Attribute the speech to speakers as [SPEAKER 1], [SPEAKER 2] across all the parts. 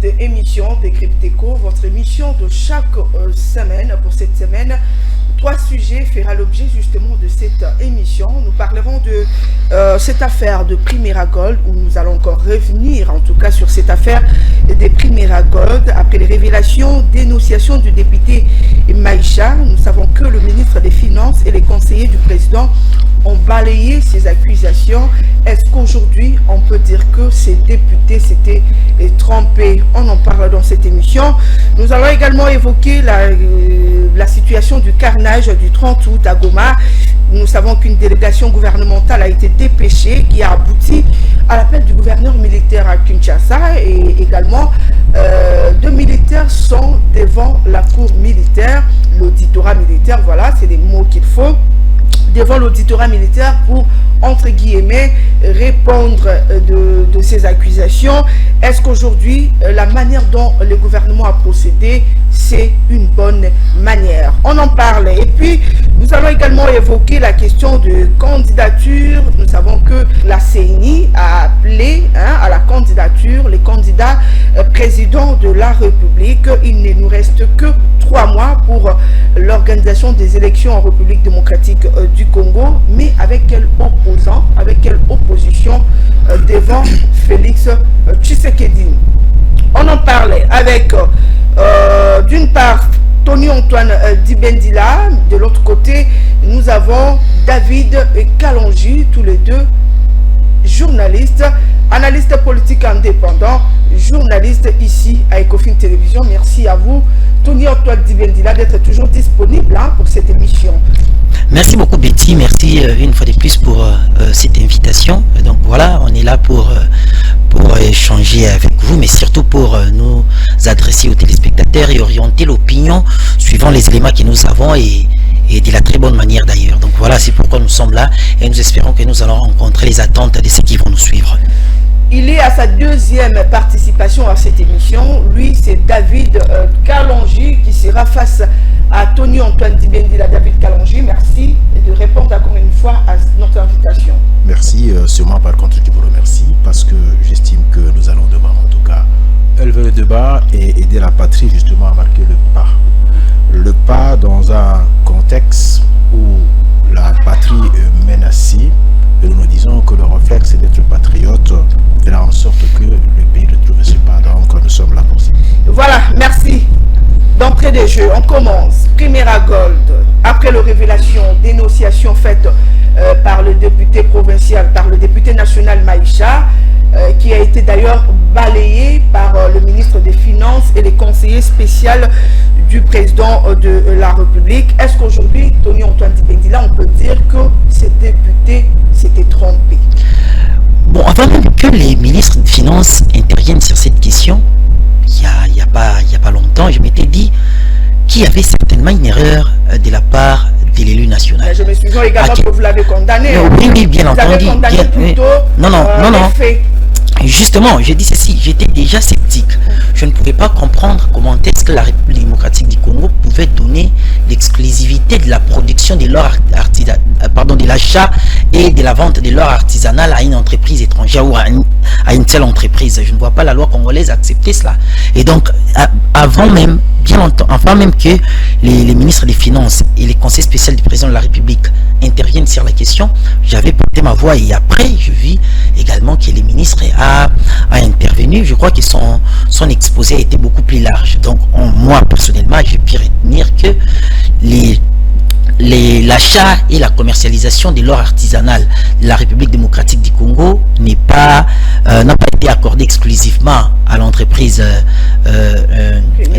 [SPEAKER 1] cette émission Décrypteco, votre émission de chaque semaine. Pour cette semaine, 3 sujets feront l'objet justement de cette émission. Nous parlerons de cette affaire de Primera Gold, où nous allons encore revenir en tout cas sur cette affaire des Primera Gold. Après les révélations, dénonciations du député Maïcha, nous savons que le ministre des Finances et les conseillers du président ont balayé ces accusations. Est-ce qu'aujourd'hui on peut dire que ces députés s'étaient trompés? On en parle dans cette émission. Nous allons également évoquer la situation du carnage du 30 août à Goma. Nous savons qu'une délégation gouvernementale a été dépêchée qui a abouti à l'appel du gouverneur militaire à Kinshasa, et également 2 militaires sont devant la cour militaire, l'auditorat militaire, voilà, c'est les mots qu'il faut, devant l'auditorat militaire pour, entre guillemets, répondre de ces accusations. Est-ce qu'aujourd'hui, la manière dont le gouvernement a procédé, c'est une bonne manière? On en parle. Et puis, nous allons également évoquer la question de candidature. Nous savons que la CENI a appelé à la candidature les candidats présidents de la République. Il ne nous reste que 3 mois pour l'organisation des élections en République démocratique du Congo, mais avec quel opposant, avec quelle opposition devant Félix Tshisekedi? On en parlait avec d'une part Tony Antoine Dibendila, de l'autre côté nous avons David Kalonji, tous les deux journalistes, analystes politiques indépendants, journalistes ici à Ecofin Télévision. Merci à vous, Tony Antoine Dibendila, d'être toujours disponible pour cette émission.
[SPEAKER 2] Merci beaucoup Betty, merci une fois de plus pour cette invitation. Donc voilà, on est là pour échanger avec vous, mais surtout pour nous adresser aux téléspectateurs et orienter l'opinion suivant les éléments que nous avons, et de la très bonne manière d'ailleurs. Donc voilà, c'est pourquoi nous sommes là, et nous espérons que nous allons rencontrer les attentes de ceux qui vont nous suivre.
[SPEAKER 1] Il est à sa 2e participation à cette émission. Lui, c'est David Kalonji qui sera face à Tony Antoine Dibendila. David Kalonji, merci de répondre encore une fois à notre invitation.
[SPEAKER 3] Merci, c'est moi par contre qui vous remercie, parce que j'estime que nous allons devoir en tout cas élever le débat et aider la patrie justement à marquer le pas. Le pas dans un contexte où la patrie est menacée, et nous disons que le réflexe d'être patriote fera en sorte que le pays retrouve ce pas. Donc nous sommes là pour ça.
[SPEAKER 1] Voilà, merci. D'entrée des jeux, on commence. Primera Gold, après la révélation, dénonciation faite par le député provincial, par le député national Maïcha, qui a été d'ailleurs balayé par le ministre des Finances et les conseillers spéciaux du président de la République. Est-ce qu'aujourd'hui, Tony Antoine Dibendila, on peut dire que ces députés s'étaient trompés?
[SPEAKER 2] Bon, avant même que les ministres des Finances interviennent sur cette question, il n'y a pas longtemps, je m'étais dit qu'il y avait certainement une erreur de la part de l'élu national.
[SPEAKER 1] Mais je me souviens également que vous l'avez condamné.
[SPEAKER 2] Oui, bien entendu. Non. Justement, j'ai dit ceci, j'étais déjà sceptique. Je ne pouvais pas comprendre comment est-ce que la République démocratique du Congo pouvait donner l'exclusivité de la production de l'or de l'achat et de la vente de l'or artisanal à une entreprise étrangère ou à une telle entreprise. Je ne vois pas la loi congolaise accepter cela. Et donc, avant même que les ministres des Finances et les conseils spéciaux du président de la République interviennent sur la question, j'avais porté ma voix, et après je vis également que les ministres a intervenu. Je crois que son exposé a été beaucoup plus large. Donc moi personnellement, j'ai pu retenir que l'achat et la commercialisation de l'or artisanal de la République démocratique du Congo n'a pas été accordé exclusivement à l'entreprise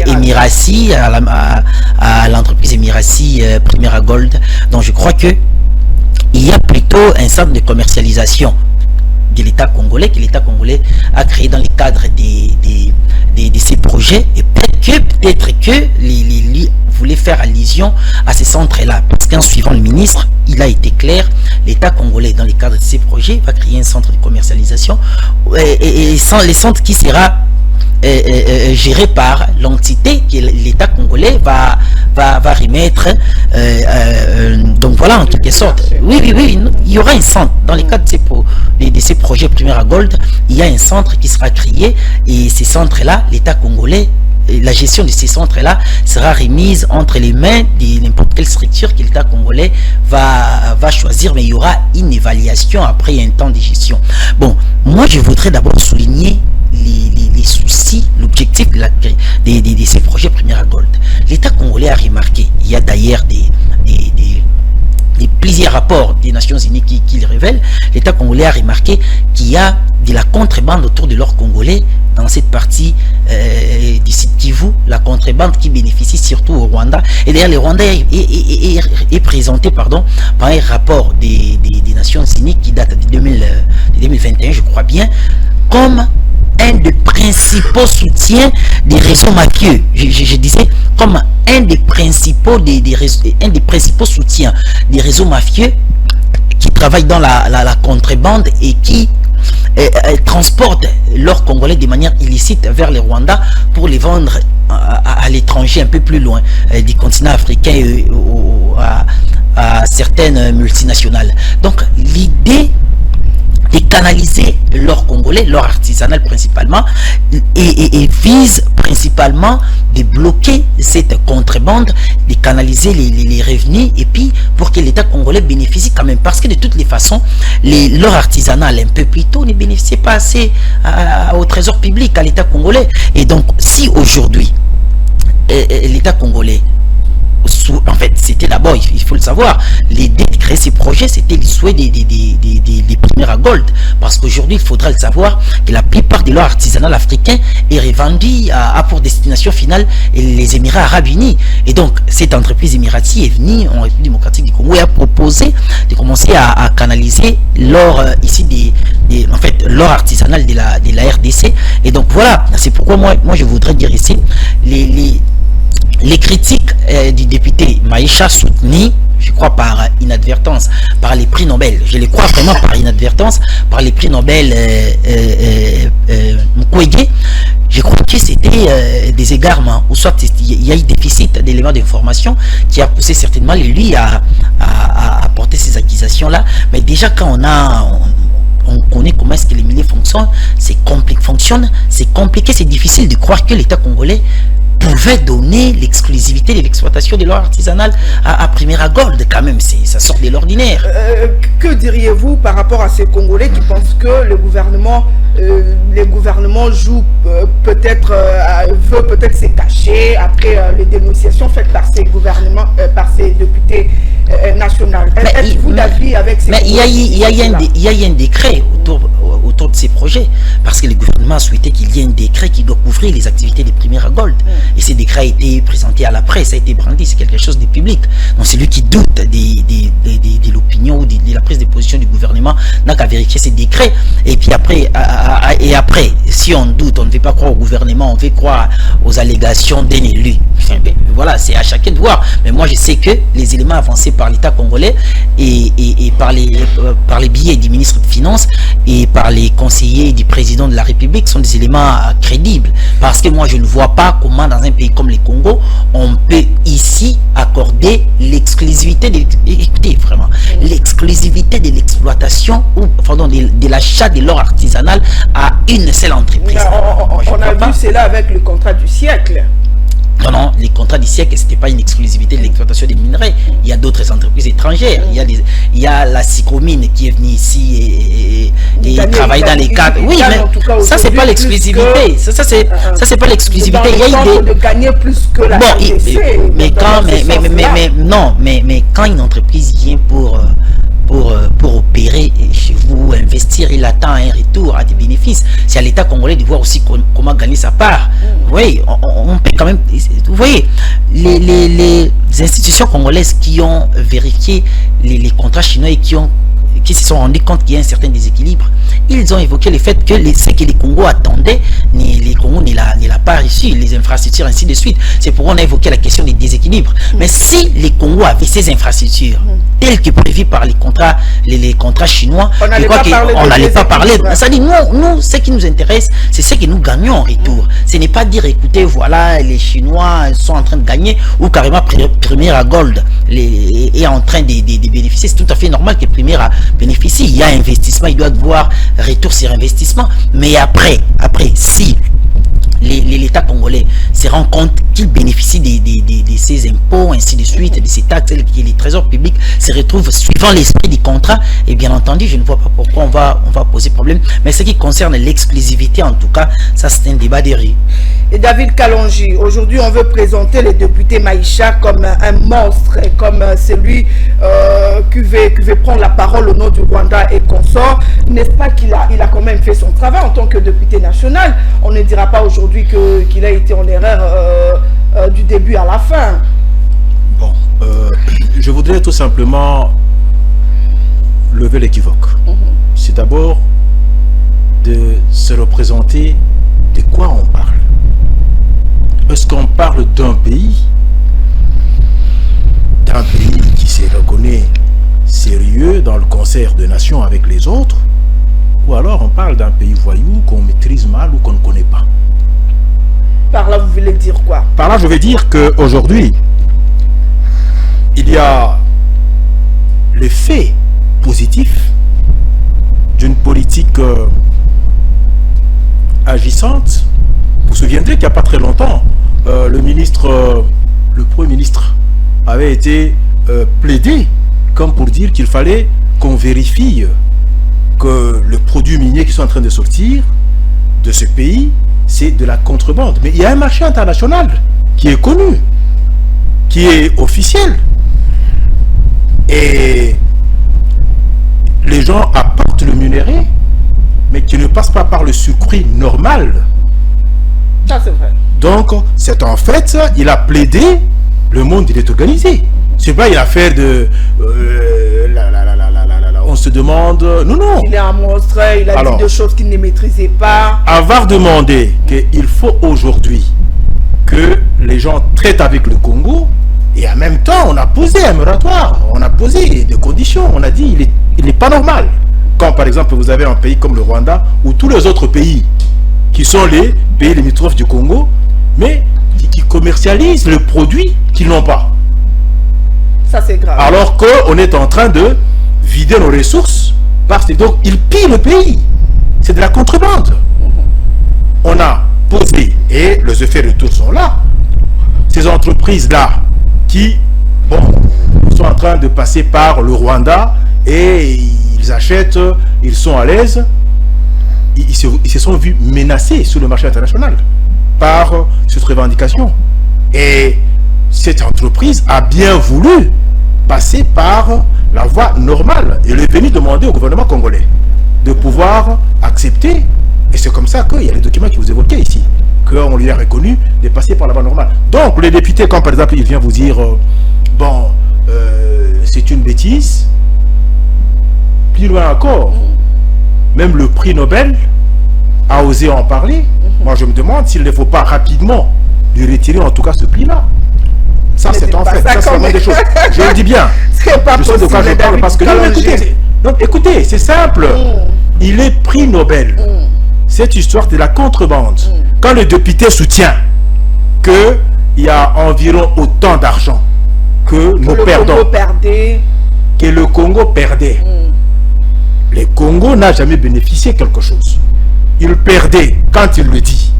[SPEAKER 2] Emirati, à l'entreprise Emirati Primera Gold. Donc je crois que il y a plutôt un centre de commercialisation de l'État congolais, que l'État congolais a créé dans le cadre de ces projets, et peut-être que les voulait faire allusion à ces centres-là, parce qu'en suivant le ministre, il a été clair, l'État congolais, dans le cadre de ces projets, va créer un centre de commercialisation, et les centres qui sera géré par l'entité que l'État congolais va remettre. Donc voilà, en quelque sorte. Oui, il y aura un centre. Dans les cas de ces projets Primera Gold, il y a un centre qui sera créé, et ces centres-là, l'État congolais, la gestion de ces centres-là sera remise entre les mains de n'importe quelle structure que l'État congolais va choisir, mais il y aura une évaluation après un temps de gestion. Bon, moi je voudrais d'abord souligner les soucis, l'objectif de ces projets Primera Gold. L'État congolais a remarqué, il y a d'ailleurs plusieurs rapports des Nations Unies qui le révèlent, l'État congolais a remarqué qu'il y a de la contrebande autour de l'or congolais dans cette partie du site Kivu, la contrebande qui bénéficie surtout au Rwanda. Et d'ailleurs, le Rwanda est présenté par un rapport des Nations Unies qui date de 2021, je crois bien, comme un des principaux soutiens des réseaux mafieux. Je disais comme un des principaux soutiens des réseaux mafieux qui travaillent dans la contrebande et qui transportent l'or congolais de manière illicite vers le Rwanda pour les vendre à l'étranger, un peu plus loin du continent africain, à certaines multinationales. Donc l'idée de canaliser l'or congolais, l'or artisanal principalement, et vise principalement de bloquer cette contrebande, de canaliser les revenus, et puis pour que l'État congolais bénéficie quand même, parce que de toutes les façons, l'or artisanal un peu plus tôt ne bénéficiait pas assez au trésor public, à l'État congolais. Et donc si aujourd'hui l'État congolais, en fait, c'était d'abord, il faut le savoir, l'idée de créer ces projets, c'était le souhait des Primera Gold. Parce qu'aujourd'hui, il faudra le savoir que la plupart de l'or artisanal africain est revendu à pour destination finale les Émirats Arabes Unis. Et donc, cette entreprise émiratie est venue en République démocratique du Congo et a proposé de commencer à canaliser l'or ici, en fait, l'or artisanal de la RDC. Et donc, voilà, c'est pourquoi moi je voudrais dire ici, les critiques du député Maïcha soutenues, je crois par inadvertance, par les prix Nobel, je les crois vraiment par inadvertance, par les prix Nobel Mukwege, je crois que c'était des égarements, ou soit il y a eu déficit d'éléments d'information qui a poussé certainement lui à porter ces accusations-là. Mais déjà quand on connaît comment est-ce que les milieux fonctionnent, c'est compliqué, c'est difficile de croire que l'État congolais pouvait donner l'exclusivité de l'exploitation de l'or artisanal à Primera Gold. Quand même, ça sort de l'ordinaire.
[SPEAKER 1] Que diriez-vous par rapport à ces Congolais qui pensent que le gouvernement joue peut-être veut peut-être se cacher après les dénonciations faites par ces gouvernements, par ces députés nationaux? Êtes-vous d'avis avec ces Congolais?
[SPEAKER 2] Mais il y a eu un décret autour de ces projets, parce que le gouvernement a souhaité qu'il y ait un décret qui doit couvrir les activités de Primera Gold. Et ce décret a été présenté à la presse, a été brandi, c'est quelque chose de public. Donc celui qui doute de l'opinion ou de la prise de position du gouvernement n'a qu'à vérifier ces décrets. Et puis après, si on doute, on ne veut pas croire au gouvernement, on veut croire aux allégations d'un élu. Voilà, c'est à chacun de voir. Mais moi je sais que les éléments avancés par l'État congolais et par les billets du ministre des Finances et par les conseillers du président de la République sont des éléments crédibles. Parce que moi je ne vois pas comment dans un pays comme le Congo, on peut ici accorder l'exclusivité l'exclusivité de l'exploitation ou pardon, de l'achat de l'or artisanal à une seule entreprise.
[SPEAKER 1] On a vu cela avec le contrat du siècle.
[SPEAKER 2] Non, les contrats du siècle, ce n'était pas une exclusivité de l'exploitation des minerais. Il y a d'autres entreprises étrangères. Il y a la Sycomine qui est venue ici et travaille dans les cadres. Oui, mais ça, c'est pas l'exclusivité. Ça, c'est pas l'exclusivité. Il y a
[SPEAKER 1] de gagner plus que la
[SPEAKER 2] mais quand une entreprise vient pour opérer chez vous, investir, il attend un retour à des bénéfices. C'est à l'État congolais de voir aussi comment gagner sa part. Oui, on peut quand même... Vous voyez, les institutions congolaises qui ont vérifié les contrats chinois et qui se sont rendus compte qu'il y a un certain déséquilibre, ils ont évoqué le fait que ce que les Congos attendaient, les Congos ne l'a pas reçu, les infrastructures, ainsi de suite. C'est pourquoi on a évoqué la question des déséquilibres. Mais si les Congos avaient ces infrastructures, telles que prévues par les contrats, les des contrats chinois, je crois qu'on n'allait pas parler. Ça dit, nous, ce qui nous intéresse, c'est ce que nous gagnons en retour. Ce n'est pas dire, écoutez, voilà, les Chinois sont en train de gagner, ou carrément Primera Gold est en train de bénéficier. C'est tout à fait normal que Primera bénéficie. Il y a investissement, il doit avoir retour sur investissement. Mais après, si l'État congolais se rend compte qu'il bénéficie de ses impôts, ainsi de suite, de ses taxes, et que les trésors publics se retrouvent suivant l'esprit du contrat, et bien entendu, je ne vois pas pourquoi on va poser problème. Mais ce qui concerne l'exclusivité, en tout cas, ça c'est un débat de rue.
[SPEAKER 1] Et David Kalonji, aujourd'hui on veut présenter le député Maïcha comme un monstre, comme celui qui veut prendre la parole au nom du Rwanda et consort. N'est-ce pas qu'il a quand même fait son travail en tant que député national? On ne dira pas aujourd'hui qu'il a été en erreur du début à la fin.
[SPEAKER 3] Bon, je voudrais tout simplement lever l'équivoque. C'est d'abord de se représenter de quoi on parle. Est-ce qu'on parle d'un pays qui se reconnaît sérieux dans le concert de nations avec les autres, ou alors on parle d'un pays voyou qu'on maîtrise mal ou qu'on ne connaît pas?
[SPEAKER 1] Par là, vous voulez dire quoi?
[SPEAKER 3] Par là, je veux dire qu'aujourd'hui, il y a l'effet positif d'une politique agissante. Vous vous souviendrez qu'il n'y a pas très longtemps, le Premier ministre avait été plaidé comme pour dire qu'il fallait qu'on vérifie que le produit minier qui sont en train de sortir de ce pays, c'est de la contrebande. Mais il y a un marché international qui est connu, qui est officiel. Et les gens apportent le minerai, mais qui ne passe pas par le circuit normal.
[SPEAKER 1] Ça, c'est vrai.
[SPEAKER 3] Donc, c'est en fait, il a plaidé, le monde il est organisé. C'est pas une affaire de... on se demande... Non.
[SPEAKER 1] Il est un monstre, il a dit des choses qu'il ne maîtrisait pas.
[SPEAKER 3] Avoir demandé qu'il faut aujourd'hui que les gens traitent avec le Congo, et en même temps, on a posé un moratoire, on a posé des conditions, on a dit il n'est pas normal. Quand par exemple vous avez un pays comme le Rwanda, ou tous les autres pays qui sont les pays limitrophes du Congo, mais qui commercialisent le produit qu'ils n'ont pas.
[SPEAKER 1] Ça c'est grave.
[SPEAKER 3] Alors qu'on est en train de vider nos ressources, parce que donc ils pillent le pays. C'est de la contrebande. On a posé, et les effets retours sont là. Ces entreprises-là, qui sont en train de passer par le Rwanda, et ils achètent, ils sont à l'aise, ils se sont vus menacés sur le marché international par cette revendication. Et cette entreprise a bien voulu passer par la voie normale. Elle est venue demander au gouvernement congolais de pouvoir accepter. Et c'est comme ça qu'il y a les documents que vous évoquez ici, qu'on lui a reconnu de passer par la voie normale. Donc les députés, quand par exemple il vient vous dire c'est une bêtise, plus loin encore, même le prix Nobel a osé en parler. Moi je me demande s'il ne faut pas rapidement lui retirer en tout cas ce prix-là. Ça c'est en fait, ça c'est la moindre des choses. Je le dis bien.
[SPEAKER 1] C'est pas possible.
[SPEAKER 3] Je sais de quoi je parle parce que écoutez, c'est simple. Il est prix Nobel. Cette histoire de la contrebande. Quand le député soutient qu'il y a environ autant d'argent que nous perdons, que le Congo perdait, le Congo n'a jamais bénéficié de quelque chose. Il perdait quand il le dit.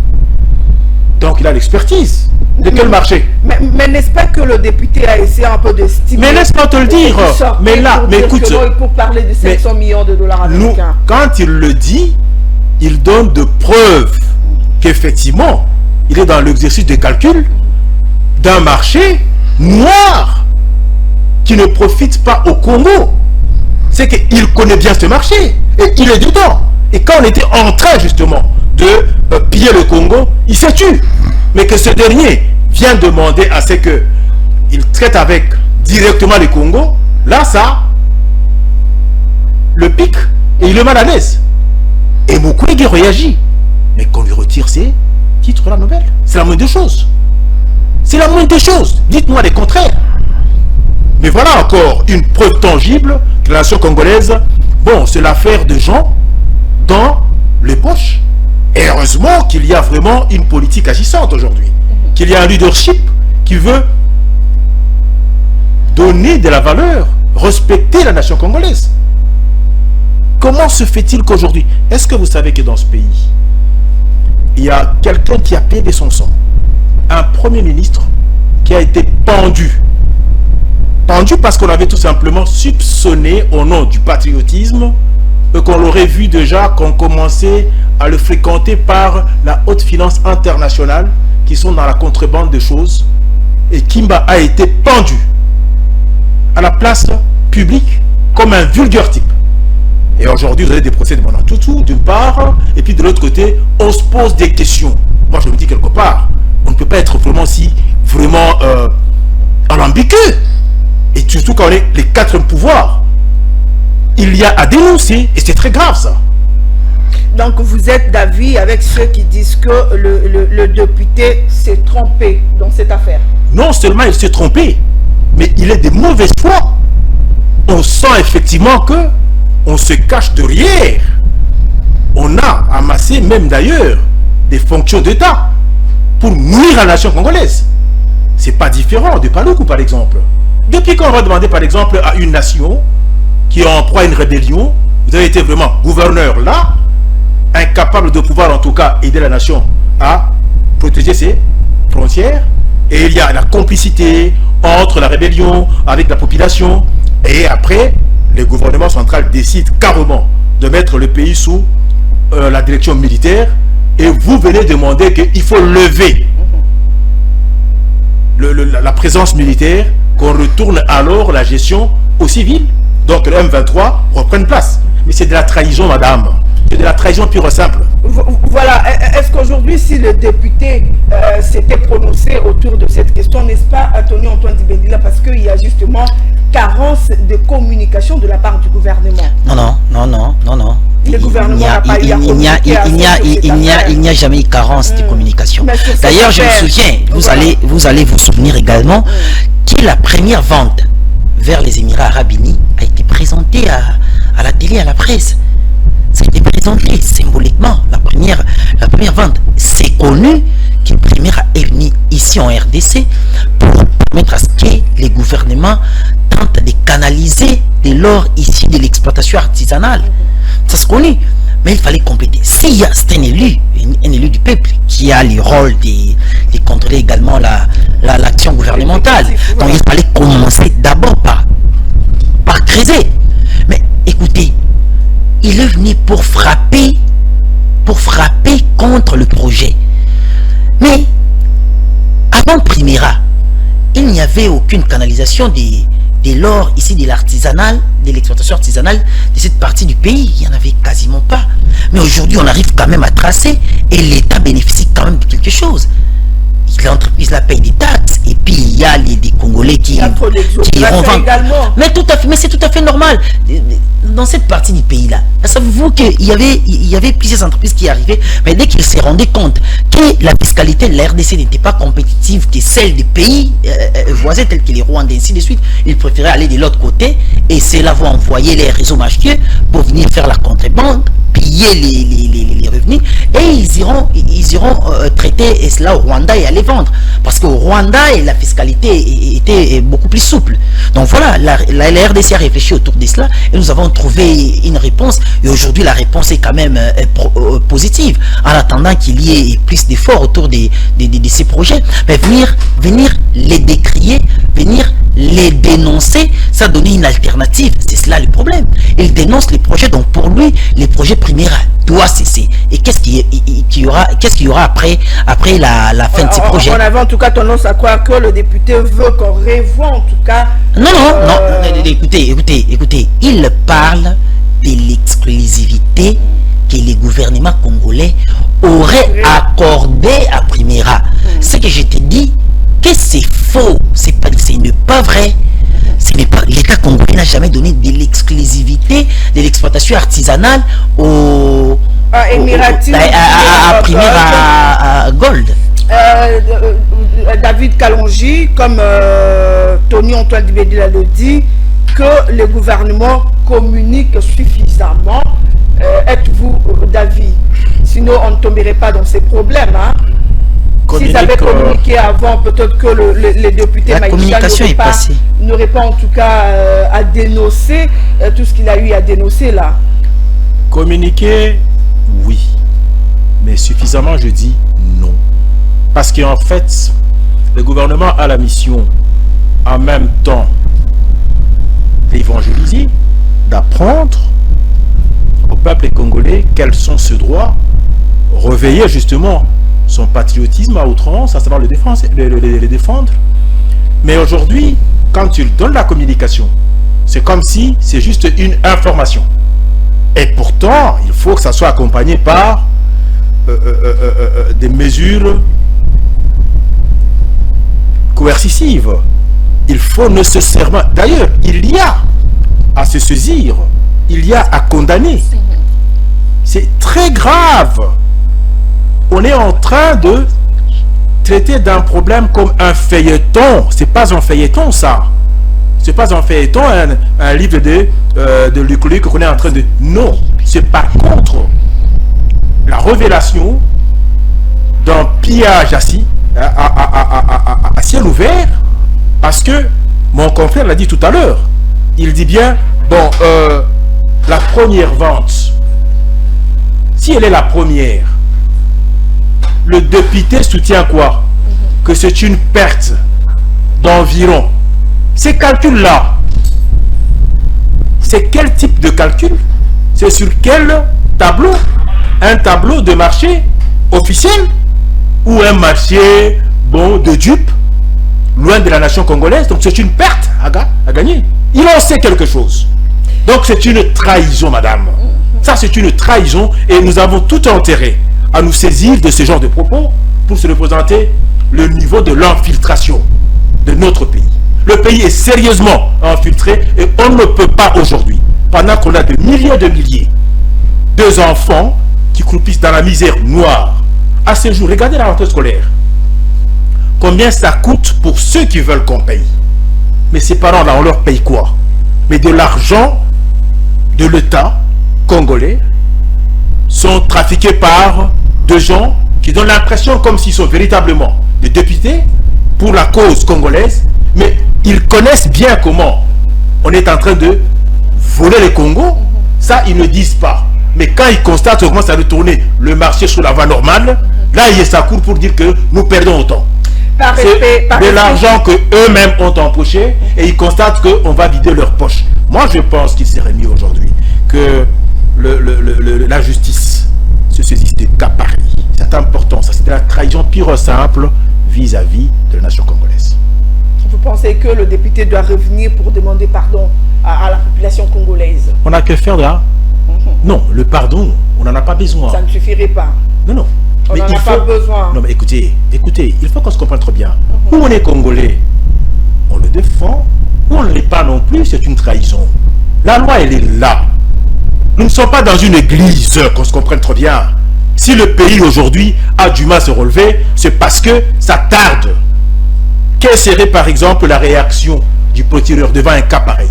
[SPEAKER 3] Donc il a l'expertise. De quel marché?
[SPEAKER 1] Mais n'est-ce pas que le député a essayé un peu de stimuler?
[SPEAKER 3] Mais laisse-moi te le dire. Mais là, mais écoute.
[SPEAKER 1] Il faut parler de 700 millions de dollars américains.
[SPEAKER 3] Quand il le dit, il donne de preuves qu'effectivement, il est dans l'exercice de calcul d'un marché noir qui ne profite pas au Congo. C'est qu'il connaît bien ce marché et il est dedans. Et quand on était en train justement de piller le Congo, il s'est tué. Mais que ce dernier vient demander à ce qu'il traite avec directement le Congo, là ça le pique et il est mal à l'aise. Et Mukwege réagit. Mais qu'on lui retire ses titres la Nobel. C'est la moindre des choses. C'est la moindre des choses. Dites-moi le contraire. Mais voilà encore une preuve tangible que la nation congolaise, bon, c'est l'affaire de gens dans les poches. Et heureusement qu'il y a vraiment une politique agissante aujourd'hui. Qu'il y a un leadership qui veut donner de la valeur, respecter la nation congolaise. Comment se fait-il qu'aujourd'hui, est-ce que vous savez que dans ce pays, il y a quelqu'un qui a payé son sang, un premier ministre qui a été pendu. Pendu parce qu'on avait tout simplement soupçonné au nom du patriotisme et qu'on l'aurait vu déjà, qu'on commençait à le fréquenter par la haute finance internationale qui sont dans la contrebande des choses. Et Kimba a été pendu à la place publique comme un vulgaire type. Et aujourd'hui, vous avez des procès de Manantoutou d'une part, et puis de l'autre côté, on se pose des questions. Moi, je me dis quelque part, on ne peut pas être vraiment alambiqué. Et surtout quand on est les quatre pouvoirs. Il y a à dénoncer, et c'est très grave ça.
[SPEAKER 1] Donc vous êtes d'avis avec ceux qui disent que le député s'est trompé dans cette affaire?
[SPEAKER 3] Non seulement il s'est trompé, mais il est de mauvaise foi. On sent effectivement que on se cache derrière. On a amassé même d'ailleurs des fonctions d'État pour nuire à la nation congolaise. C'est pas différent de Paloukou par exemple. Depuis qu'on va demander par exemple à une nation qui est en proie à une rébellion, vous avez été vraiment gouverneur là, incapable de pouvoir en tout cas aider la nation à protéger ses frontières, et il y a la complicité entre la rébellion avec la population, et après le gouvernement central décide carrément de mettre le pays sous la direction militaire, et vous venez demander qu'il faut lever la présence militaire, qu'on retourne alors la gestion aux civils. Donc le M23 reprenne place. Mais c'est de la trahison, madame. C'est de la trahison pure et simple.
[SPEAKER 1] Voilà. Est-ce qu'aujourd'hui, si le député s'était prononcé autour de cette question, n'est-ce pas, Tony Antoine Dibendila, parce qu'il y a justement carence de communication de la part du gouvernement?
[SPEAKER 2] Non.
[SPEAKER 1] Le gouvernement n'a pas eu à communiquer.
[SPEAKER 2] Il n'y a jamais eu carence de communication. D'ailleurs, je me souviens, vous allez vous souvenir également que la première vente vers les Émirats Arabes Unis a été présentée à la télé, à la presse. Ça a été présenté symboliquement, la première vente. C'est connu qu'une première est venue ici en RDC pour permettre à ce que les gouvernements tentent de canaliser de l'or ici de l'exploitation artisanale. Ça se connaît. Mais il fallait compléter. S'il y a, c'est un élu du peuple qui a le rôle de contrôler également l'action gouvernementale. Donc il fallait commencer d'abord par creuser. Mais écoutez, il est venu pour frapper contre le projet. Mais avant Primera, il n'y avait aucune canalisation de l'or ici, de l'artisanal, de l'exploitation artisanale de cette partie du pays. Il n'y en avait quasiment pas. Mais aujourd'hui, on arrive quand même à tracer et l'État bénéficie quand même de quelque chose. L'entreprise la paye des taxes et puis il y a des Congolais qui iront vendre. Mais c'est tout à fait normal. Dans cette partie du pays là, savez-vous qu'il y avait plusieurs entreprises qui arrivaient, mais dès qu'ils se rendaient compte que la fiscalité de la RDC n'était pas compétitive que celle des pays voisins tels que les Rwandais, ainsi de suite, ils préféraient aller de l'autre côté et cela va envoyer les réseaux mafieux pour venir faire la contrebande, piller les revenus, et ils iront traiter cela au Rwanda et aller vendre, parce qu'au Rwanda la fiscalité était beaucoup plus souple. Donc voilà, la RDC a réfléchi autour de cela et nous avons trouvé une réponse, et aujourd'hui la réponse est quand même positive, en attendant qu'il y ait plus d'efforts autour de ces projets. Mais venir les décrier, venir les dénoncer, ça donner une alternative, c'est cela le problème. Il dénonce les projets, donc pour lui les projets Primera doivent cesser. Et qu'est-ce qu'il y aura après la fin de ces projets?
[SPEAKER 1] On avait en tout cas tendance à croire que le député veut qu'on revoie en tout cas.
[SPEAKER 2] Non, écoutez, il parle de l'exclusivité que les gouvernements congolais auraient accordé à Primera. Ce que je te dis, que c'est faux, ce n'est pas vrai. L'État congolais n'a jamais donné de l'exclusivité de l'exploitation artisanale à Primera Gold.
[SPEAKER 1] David Kalonji, comme Tony Antoine Dibédila le dit, que le gouvernement communique suffisamment. Êtes-vous d'avis? Sinon, on ne tomberait pas dans ces problèmes. Hein? S'ils avaient communiqué avant, peut-être que les députés Maïcha n'auraient pas en tout cas à dénoncer tout ce qu'il a eu à dénoncer là.
[SPEAKER 3] Communiquer, oui. Mais suffisamment, je dis non. Parce qu'en fait, le gouvernement a la mission, en même temps, d'évangéliser, d'apprendre au peuple congolais quels sont ses droits, réveiller justement son patriotisme à outrance, à savoir les défendre. Mais aujourd'hui, quand tu donnes la communication, c'est comme si c'est juste une information. Et pourtant, il faut que ça soit accompagné par des mesures coercitives. Il faut nécessairement... D'ailleurs, il y a à se saisir, il y a à condamner. C'est très grave. On est en train de traiter d'un problème comme un feuilleton. C'est pas un feuilleton, ça. C'est pas un feuilleton, un livre de Luc Luc qu'on est en train de... Non, c'est par contre la révélation d'un pillage assis à ciel ouvert, parce que mon confrère l'a dit tout à l'heure. Il dit bien, bon, la première vente, si elle est la première, le député soutient quoi? Que c'est une perte d'environ. Ces calculs-là, c'est quel type de calcul? C'est sur quel tableau? Un tableau de marché officiel ou un marché, bon, de dupes, loin de la nation congolaise? Donc c'est une perte à gagner. Il en sait quelque chose. Donc c'est une trahison, madame. Ça, c'est une trahison et nous avons tout intérêt à nous saisir de ce genre de propos pour se représenter le niveau de l'infiltration de notre pays. Le pays est sérieusement infiltré et on ne peut pas aujourd'hui, pendant qu'on a des milliers de enfants qui croupissent dans la misère noire. À ce jour, regardez la rentrée scolaire. Combien ça coûte pour ceux qui veulent qu'on paye? Mais ces parents-là, on leur paye quoi? Mais de l'argent de l'État congolais sont trafiqués par des gens qui donnent l'impression comme s'ils sont véritablement des députés pour la cause congolaise, mais ils connaissent bien comment on est en train de voler les Congos. Ça, ils ne disent pas. Mais quand ils constatent qu'on commence à retourner le marché sur la voie normale, là, il y a ça court pour dire que nous perdons autant. C'est de l'argent qu'eux-mêmes ont empoché et ils constatent qu'on va vider leur poche. Moi, je pense qu'il serait mieux aujourd'hui que la justice se saisisse de cas pareils. C'est important. Ça, c'est de la trahison pure et simple vis-à-vis de la nation congolaise.
[SPEAKER 1] Vous pensez que le député doit revenir pour demander pardon à la population congolaise?
[SPEAKER 3] On n'a que faire là. Non, le pardon, on n'en a pas besoin.
[SPEAKER 1] Ça ne suffirait pas.
[SPEAKER 3] Non.
[SPEAKER 1] On n'en a pas besoin.
[SPEAKER 3] Non, mais écoutez, il faut qu'on se comprenne très bien. Où on est congolais, on le défend. Où on ne l'est pas non plus, c'est une trahison. La loi, elle est là. Nous ne sommes pas dans une église, qu'on se comprenne très bien. Si le pays aujourd'hui a du mal à se relever, c'est parce que ça tarde. Quelle serait par exemple la réaction du procureur devant un cas pareil?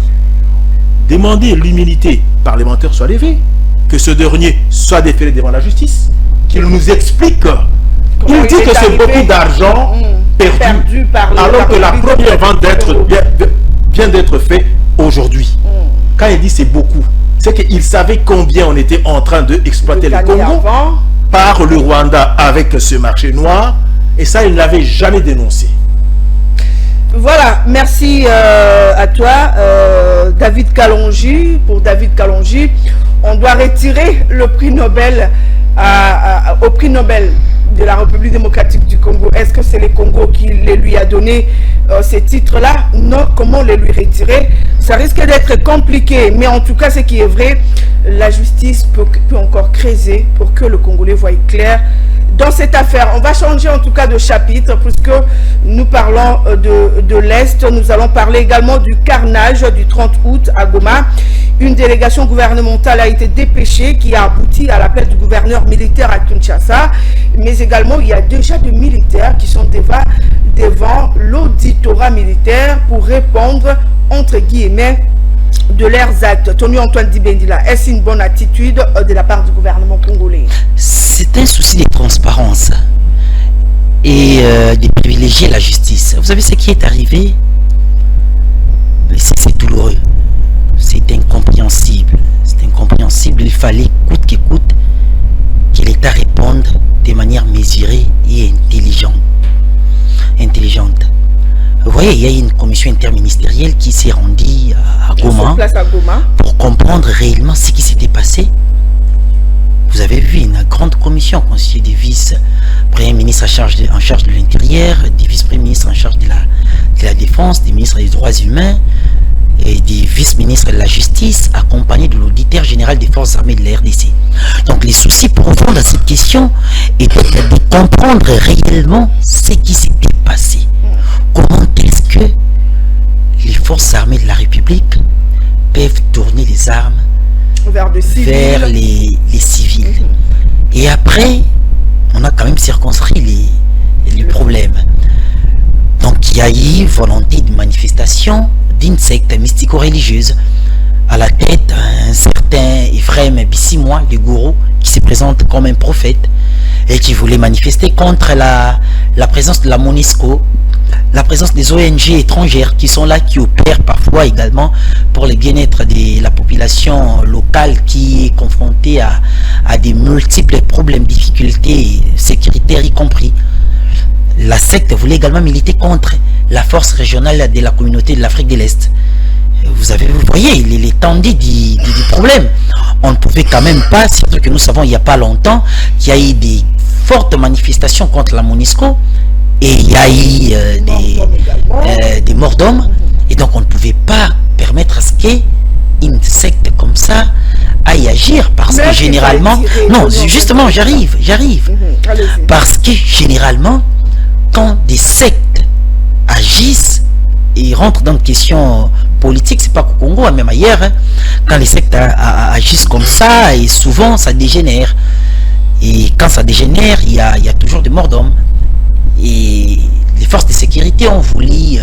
[SPEAKER 3] Demander l'immunité parlementaire soit levée, que ce dernier soit déféré devant la justice, qu'il nous explique. Il dit que c'est beaucoup d'argent perdu alors que la première vente vient d'être faite aujourd'hui. Quand il dit c'est beaucoup, c'est qu'il savait combien on était en train d'exploiter le Congo par le Rwanda avec ce marché noir, et ça il ne l'avait jamais dénoncé.
[SPEAKER 1] Voilà, merci à toi, David Kalonji. Pour David Kalonji, on doit retirer le prix Nobel au prix Nobel de la République démocratique du Congo. Est-ce que c'est le Congo qui lui a donné ces titres-là? Non, comment les lui retirer? Ça risque d'être compliqué, mais en tout cas, ce qui est vrai, la justice peut encore creuser pour que le Congolais voie clair dans cette affaire. On va changer en tout cas de chapitre puisque nous parlons de l'Est. Nous allons parler également du carnage du 30 août à Goma. Une délégation gouvernementale a été dépêchée qui a abouti à l'appel du gouverneur militaire à Kinshasa. Mais également, il y a déjà des militaires qui sont devant l'auditorat militaire pour répondre, entre guillemets, de leurs actes. Tony Antoine Dibendila, est-ce une bonne attitude de la part du gouvernement congolais?
[SPEAKER 2] C'est un souci de transparence et de privilégier la justice. Vous savez ce qui est arrivé? C'est douloureux. C'est incompréhensible. C'est incompréhensible. Il fallait coûte que coûte que l'État réponde de manière mesurée et intelligente. Vous voyez, il y a une commission interministérielle qui s'est rendue à Goma pour comprendre réellement ce qui s'était passé. Vous avez vu une grande commission constituée des vice-premiers ministres en charge de l'intérieur, des vice-premiers ministres en charge de la défense, des ministres des droits humains et des vice-ministres de la justice, accompagnés de l'auditeur général des forces armées de la RDC. Donc les soucis profonds dans cette question étaient de comprendre réellement ce qui s'était passé. Comment est-ce que les forces armées de la République peuvent tourner les armes vers les civils? Et après, on a quand même circonscrit les problèmes. Donc il y a eu volonté de manifestation d'une secte mystico-religieuse à la tête un certain Ephraim Bissimois, le gourou, qui se présente comme un prophète et qui voulait manifester contre la présence de la MONUSCO, la présence des ONG étrangères qui sont là, qui opèrent parfois également pour le bien-être de la population locale qui est confrontée à des multiples problèmes, difficultés sécuritaires y compris. La secte voulait également militer contre la force régionale de la communauté de l'Afrique de l'Est. Vous voyez l'étendue du problème. On ne pouvait quand même pas, surtout que nous savons il n'y a pas longtemps qu'il y a eu des fortes manifestations contre la MONUSCO et il y a eu des morts d'hommes. Et donc on ne pouvait pas permettre à ce qu'une secte comme ça aille agir parce que généralement... Non, justement, j'arrive. Parce que généralement, quand des sectes agissent et rentrent dans une question politique, c'est pas qu'au Congo, même ailleurs, quand les sectes agissent comme ça, et souvent ça dégénère. Et quand ça dégénère, il y a toujours des morts d'hommes. Et les forces de sécurité ont voulu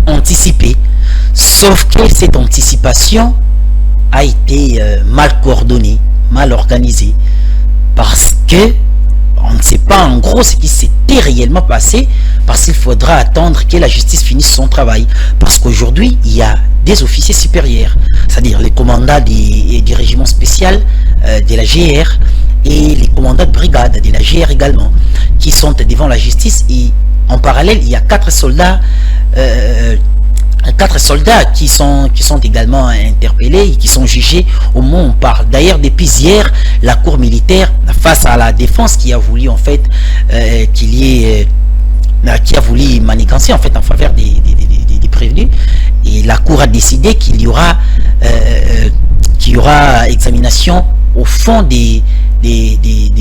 [SPEAKER 2] anticiper. Sauf que cette anticipation a été mal coordonnée, mal organisée. Parce que on ne sait pas en gros ce qui s'était réellement passé, parce qu'il faudra attendre que la justice finisse son travail. Parce qu'aujourd'hui, il y a des officiers supérieurs, c'est-à-dire les commandants du régiment spécial de la GR et les commandants de brigade de la GR également, qui sont devant la justice. Et en parallèle, il y a 4 soldats qui sont également interpellés et qui sont jugés au moment où on parle. D'ailleurs, depuis hier, la cour militaire, face à la défense qui a voulu en fait qui a voulu manigancer en fait en faveur des prévenus, et la cour a décidé qu'il y aura examination au fond de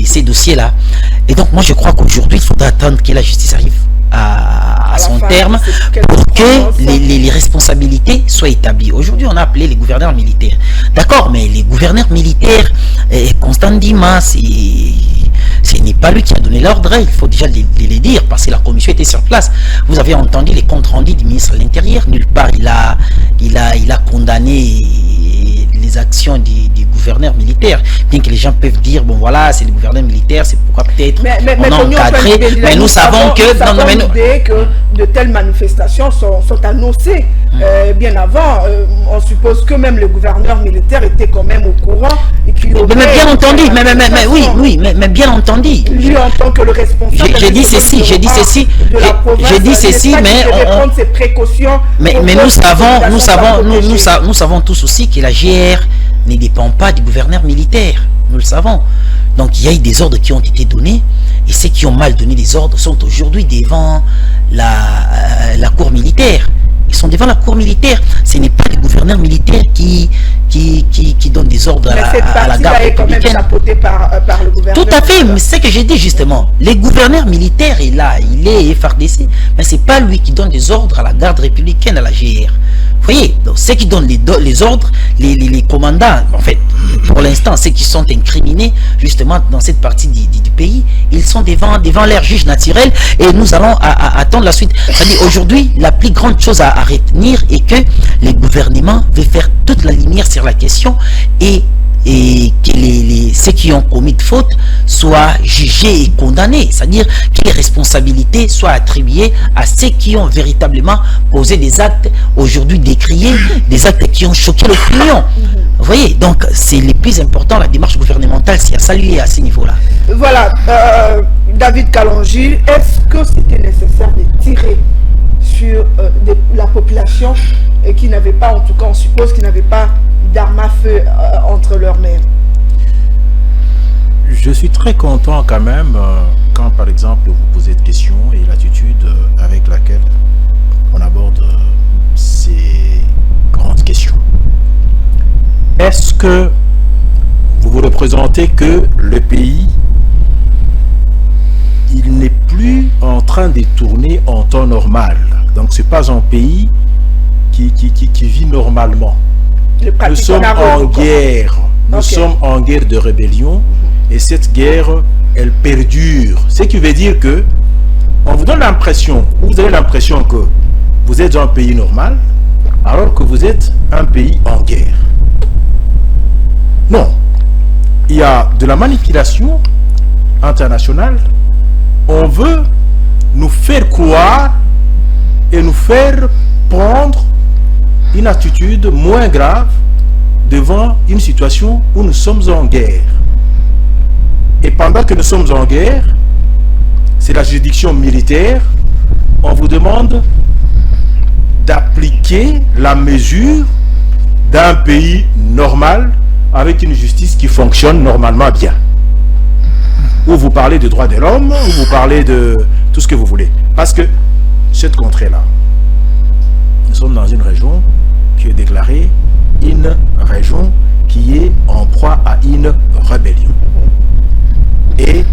[SPEAKER 2] ces dossiers là. Et donc moi je crois qu'aujourd'hui il faudra attendre que la justice arrive à son terme pour que les responsabilités soient établies. Aujourd'hui, on a appelé les gouverneurs militaires. D'accord, mais les gouverneurs militaires, Constant Dima, ce n'est pas lui qui a donné l'ordre, il faut déjà les dire, parce que la commission était sur place. Vous avez entendu les comptes rendus du ministre de l'Intérieur, nulle part il a condamné les actions des gouverneurs militaires, bien que les gens peuvent dire, bon voilà, c'est les gouverneurs militaires, c'est pourquoi peut-être on a encadré, mais nous savons que...
[SPEAKER 1] que de telles manifestations sont annoncées bien avant. On suppose que même le gouverneur militaire était quand même au courant. Et
[SPEAKER 2] mais bien entendu, mais bien entendu.
[SPEAKER 1] Lui en tant que le responsable.
[SPEAKER 2] J'ai dit ceci, mais nous savons tous aussi que la GR ne dépend pas du gouverneur militaire. Nous le savons. Donc il y a eu des ordres qui ont été donnés, et ceux qui ont mal donné les ordres sont aujourd'hui devant la cour militaire. Ils sont devant la cour militaire. Ce n'est pas les gouverneurs militaires qui qui donne des ordres à la garde républicaine.
[SPEAKER 1] Par le gouvernement.
[SPEAKER 2] Tout à fait, mais c'est ce que j'ai dit justement. Les gouverneurs militaires est là, il est FRDC, mais c'est pas lui qui donne des ordres à la garde républicaine, à la GR. Vous voyez, donc ceux qui donnent les ordres, les commandants, en fait, pour l'instant, ceux qui sont incriminés justement dans cette partie du pays, ils sont devant leur juge naturel et nous allons attendre la suite. C'est-à-dire aujourd'hui, la plus grande chose à retenir est que les gouvernements veulent faire toute la lumière sur la question et que ceux qui ont commis de faute soient jugés et condamnés, c'est-à-dire que les responsabilités soient attribuées à ceux qui ont véritablement posé des actes aujourd'hui décriés, des actes qui ont choqué l'opinion. Vous voyez, donc c'est le plus important, la démarche gouvernementale, c'est à saluer à ce niveau-là.
[SPEAKER 1] Voilà, David Kalonji, est-ce que c'était nécessaire de tirer sur la population et qui n'avait pas, en tout cas on suppose qu'ils n'avaient pas d'armes à feu entre leurs mains?
[SPEAKER 3] Je suis très content quand même quand par exemple vous posez de questions et l'attitude avec laquelle on aborde ces grandes questions. Est-ce que vous vous représentez que le pays, il n'est plus en train de tourner en temps normal? Donc c'est pas un pays qui vit normalement. Nous sommes en guerre. Nous sommes en guerre de rébellion et cette guerre, elle perdure. Ce qui veut dire que on vous donne l'impression, vous avez l'impression que vous êtes un pays normal alors que vous êtes un pays en guerre. Non. Il y a de la manipulation internationale. On veut nous faire croire et nous faire prendre une attitude moins grave devant une situation où nous sommes en guerre. Et pendant que nous sommes en guerre, c'est la juridiction militaire, on vous demande d'appliquer la mesure d'un pays normal avec une justice qui fonctionne normalement bien. Où vous parlez de droits de l'homme, où vous parlez de tout ce que vous voulez. Parce que cette contrée-là, nous sommes dans une région qui est déclarée une région qui est en proie à une rébellion. Et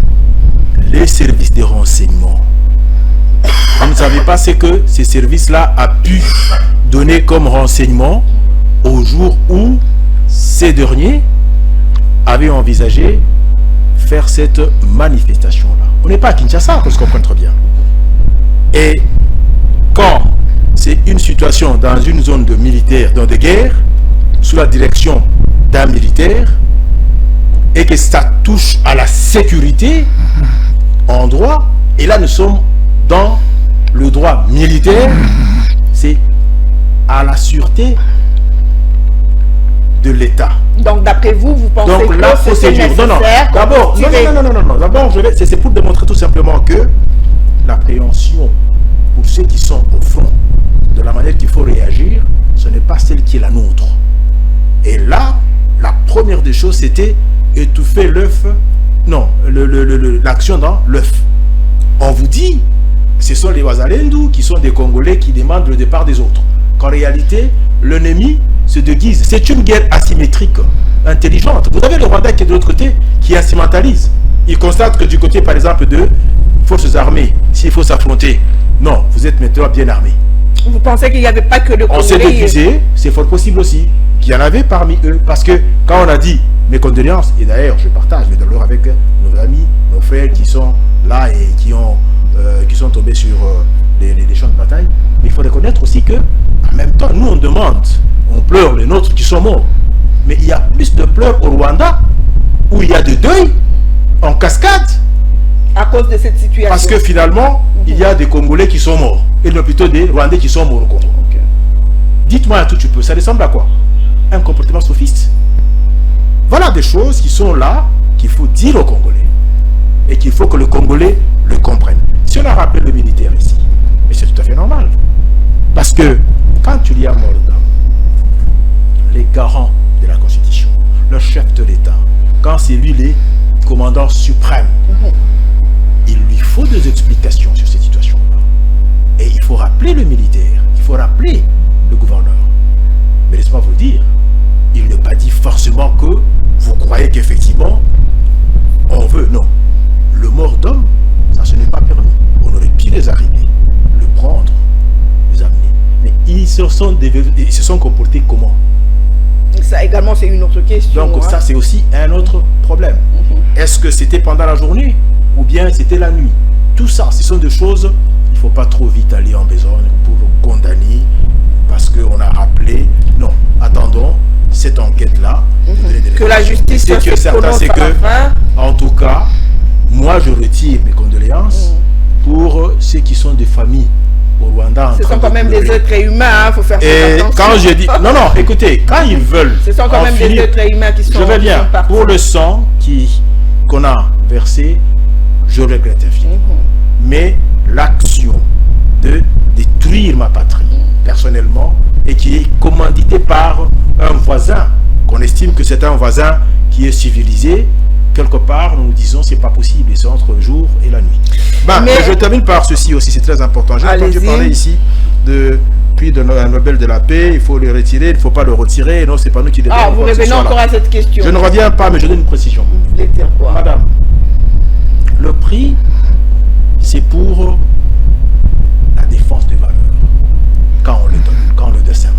[SPEAKER 3] les services de renseignement, vous ne savez pas ce que ces services-là a pu donner comme renseignement au jour où ces derniers avaient envisagé faire cette manifestation-là. On n'est pas à Kinshasa, qu'on se comprenne très bien. Et quand c'est une situation dans une zone de militaire, dans des guerres, sous la direction d'un militaire, et que ça touche à la sécurité en droit, et là nous sommes dans le droit militaire, c'est à la sûreté de l'État.
[SPEAKER 1] Donc d'après vous, vous pensez
[SPEAKER 3] donc,
[SPEAKER 1] que
[SPEAKER 3] la procédure, d'abord, d'abord, c'est pour démontrer tout simplement que l'appréhension pour ceux qui sont au front de la manière qu'il faut réagir, ce n'est pas celle qui est la nôtre. Et là, la première des choses, c'était étouffer l'œuf, non, l'action dans l'œuf. On vous dit, ce sont les Wazalendou qui sont des Congolais qui demandent le départ des autres. Qu'en réalité, l'ennemi se déguise. C'est une guerre asymétrique, intelligente. Vous avez le Rwanda qui est de l'autre côté, qui instrumentalise. Il constate que du côté, par exemple, de forces armées, s'il faut s'affronter, non, vous êtes maintenant bien armés.
[SPEAKER 1] Vous pensez qu'il n'y avait pas que le Congolais?
[SPEAKER 3] On s'est déguisé, c'est fort possible aussi qu'il y en avait parmi eux. Parce que quand on a dit mes condoléances, et d'ailleurs je partage les douleurs avec nos amis, nos frères qui sont là et qui sont tombés sur les champs de bataille, mais il faut reconnaître aussi que en même temps, nous on demande, on pleure les nôtres qui sont morts. Mais il y a plus de pleurs au Rwanda, où il y a de deuil en cascade.
[SPEAKER 1] À cause de cette situation.
[SPEAKER 3] Parce que finalement, il y a des Congolais qui sont morts. Et non plutôt des Rwandais qui sont morts au Congo. Okay. Dites-moi un tout petit peu, ça ressemble à quoi? Un comportement sophiste. Voilà des choses qui sont là, qu'il faut dire aux Congolais. Et qu'il faut que le Congolais le comprenne. Si on a rappelé le militaire ici, mais c'est tout à fait normal. Parce que quand il y a mort d'homme, les garants de la Constitution, le chef de l'État, quand c'est lui le commandant suprême, il lui faut des explications sur cette situation-là. Et il faut rappeler le militaire, il faut rappeler le gouverneur. Mais laissez-moi vous le dire, il ne pas dit forcément que vous croyez qu'effectivement, on veut. Non. Le mort d'homme, ça ce n'est pas permis. On aurait pu les arriver, le prendre, les amener. Mais ils se sont comportés comment?
[SPEAKER 1] Ça également, c'est une autre question.
[SPEAKER 3] Donc ça, c'est aussi un autre problème. Est-ce que c'était pendant la journée ou bien c'était la nuit? Tout ça, ce sont des choses, il ne faut pas trop vite aller en besogne pour condamner parce qu'on a rappelé. Non, attendons cette enquête-là.
[SPEAKER 1] Que la justice
[SPEAKER 3] soit que certain, c'est que, en tout cas, moi je retire mes condoléances pour ceux qui sont des familles au Rwanda.
[SPEAKER 1] Ce sont quand même des êtres humains, il faut faire attention.
[SPEAKER 3] Quand je dis, non, écoutez, quand ils veulent,
[SPEAKER 1] ce sont quand même des êtres humains qui sont.
[SPEAKER 3] Je vais bien. Pour le sang qu'on a versé, je regrette infiniment. Mais l'action de détruire ma patrie, personnellement, et qui est commanditée par un voisin, qu'on estime que c'est un voisin qui est civilisé, quelque part, nous disons c'est pas possible, c'est entre le jour et la nuit. Mais je termine par ceci aussi, c'est très important. J'ai entendu parler ici de prix de Nobel de la paix, il faut le retirer, il ne faut pas le retirer, non, c'est pas nous qui devons.
[SPEAKER 1] Ah, vous revenez encore à cette question.
[SPEAKER 3] Je ne reviens pas, mais je donne une précision.
[SPEAKER 1] Vous voulez dire quoi?
[SPEAKER 3] Madame, le prix, c'est pour la défense des valeurs, quand on le donne, quand on le décerne.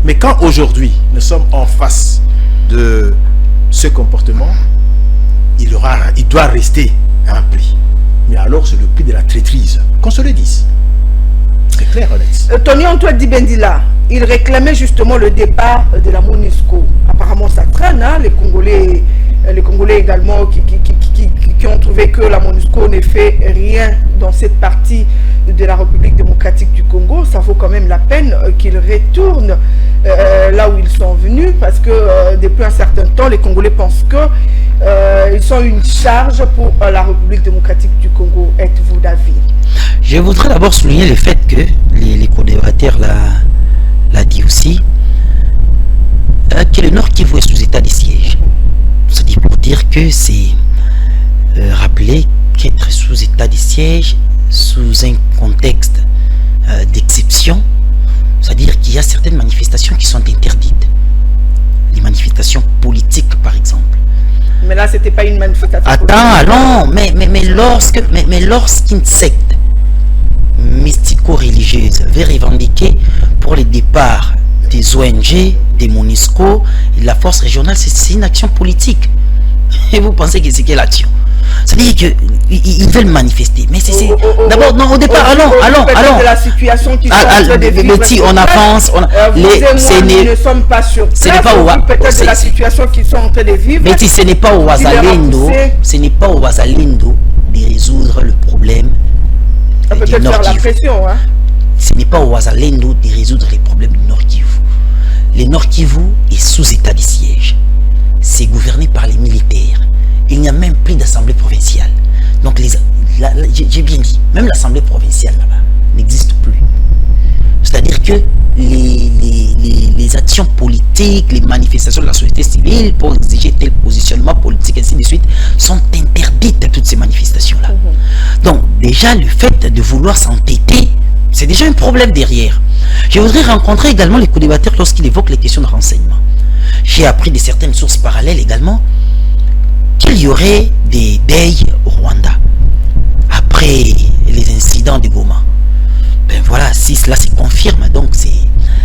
[SPEAKER 3] Mais quand aujourd'hui, nous sommes en face de ce comportement, il doit rester un prix. Mais alors, c'est le prix de la traîtrise. Qu'on se le dise. C'est clair, honnête.
[SPEAKER 1] Tony Antoine Dibendila, il réclamait justement le départ de la MONUSCO. Apparemment, ça traîne, hein, les Congolais également qui ont trouvé que la MONUSCO ne fait rien dans cette partie de la République démocratique du Congo. Ça vaut quand même la peine qu'ils retournent là où ils sont venus, parce que depuis un certain temps, les Congolais pensent que ils sont une charge pour la République démocratique du Congo. Êtes-vous d'avis?
[SPEAKER 2] Je voudrais d'abord souligner le fait que les co-débatteurs l'a dit aussi, que le Nord Kivu est sous état de siège. C'est-à-dire pour dire que c'est rappeler qu'être sous état de siège, sous un contexte d'exception, c'est-à-dire qu'il y a certaines manifestations qui sont interdites. Les manifestations politiques, par exemple.
[SPEAKER 1] Mais là, c'était pas une manifestation politique.
[SPEAKER 2] Attends, mais lorsqu'une secte mystico-religieuse veut revendiquer pour le départ des ONG, des MONUSCO et de la force régionale, c'est une action politique. Et vous pensez que c'est quelle action? C'est-à-dire qu'ils veulent manifester. Mais c'est... D'abord, non, au départ, allons.
[SPEAKER 1] De la situation qui sont
[SPEAKER 2] on avance.
[SPEAKER 1] Nous ne sommes pas sur place.
[SPEAKER 2] Ce n'est pas
[SPEAKER 1] peut-être de la situation qu'ils sont en train de vivre.
[SPEAKER 2] Mais ce n'est pas au Wazalendo. Ce n'est pas au Wazalendo de résoudre le problème du Nord Kivu. Ce n'est pas au Wazalendo de résoudre les problèmes du Nord Kivu. Le Nord Kivu est sous état de siège. C'est gouverné par les militaires. Il n'y a même plus d'assemblée provinciale. Donc, j'ai bien dit, même l'assemblée provinciale là-bas n'existe plus. C'est-à-dire que les actions politiques, les manifestations de la société civile pour exiger tel positionnement politique, ainsi de suite, sont interdites à toutes ces manifestations-là. Donc, déjà, le fait de vouloir s'entêter, c'est déjà un problème derrière. Je voudrais rencontrer également les co-débatteurs lorsqu'ils évoquent les questions de renseignement. J'ai appris de certaines sources parallèles également qu'il y aurait des deuils au Rwanda après les incidents de Goma. Ben voilà, si cela se confirme, donc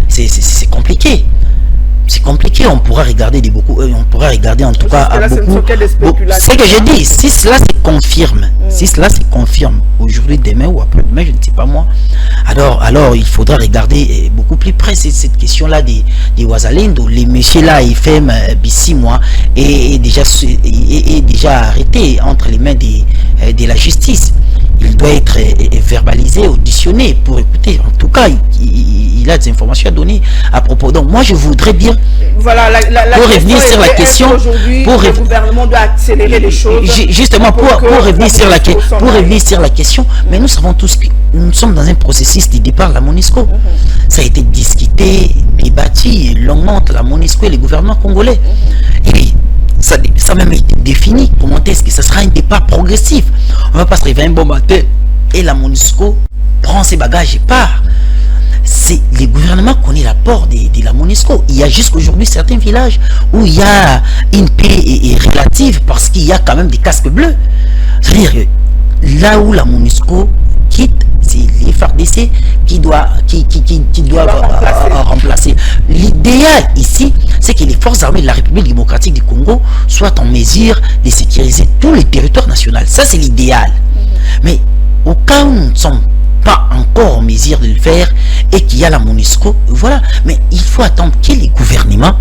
[SPEAKER 2] c'est compliqué. C'est compliqué, on pourra regarder on pourra regarder en tout cas à beaucoup. C'est ce que j'ai dit, si cela se confirme, aujourd'hui, demain ou après-demain, je ne sais pas moi, alors il faudra regarder beaucoup plus près cette question-là des Wazalendo. Les messieurs là, FM Bissimwa est déjà arrêté entre les mains de la justice. Il doit être verbalisé, auditionné pour écouter. En tout cas, il a des informations à donner à propos. Donc moi, je voudrais dire,
[SPEAKER 1] voilà,
[SPEAKER 2] pour revenir sur la question,
[SPEAKER 1] le gouvernement doit accélérer les choses.
[SPEAKER 2] Justement, pour revenir sur la question, mais nous savons tous que nous sommes dans un processus de départ de la MONUSCO. Ça a été discuté, débattu longuement entre la MONUSCO et les gouvernements congolais. Et ça a même été défini. Comment est-ce que ça sera un départ progressif? On ne va pas se réveiller un bon matin et la MONUSCO prend ses bagages et part. le gouvernement connaît l'apport de la MONUSCO. Il y a jusqu'aujourd'hui certains villages où il y a une paix relative parce qu'il y a quand même des casques bleus. C'est-à-dire là où la MONUSCO quitte, c'est les FARDC qui doivent remplacer. L'idéal ici, c'est que les forces armées de la République démocratique du Congo soient en mesure de sécuriser tout le territoire national. Ça, c'est l'idéal. Mais au cas où nous ne sommes pas encore en mesure de le faire et qu'il y a la MONUSCO, voilà. Mais il faut attendre que les gouvernements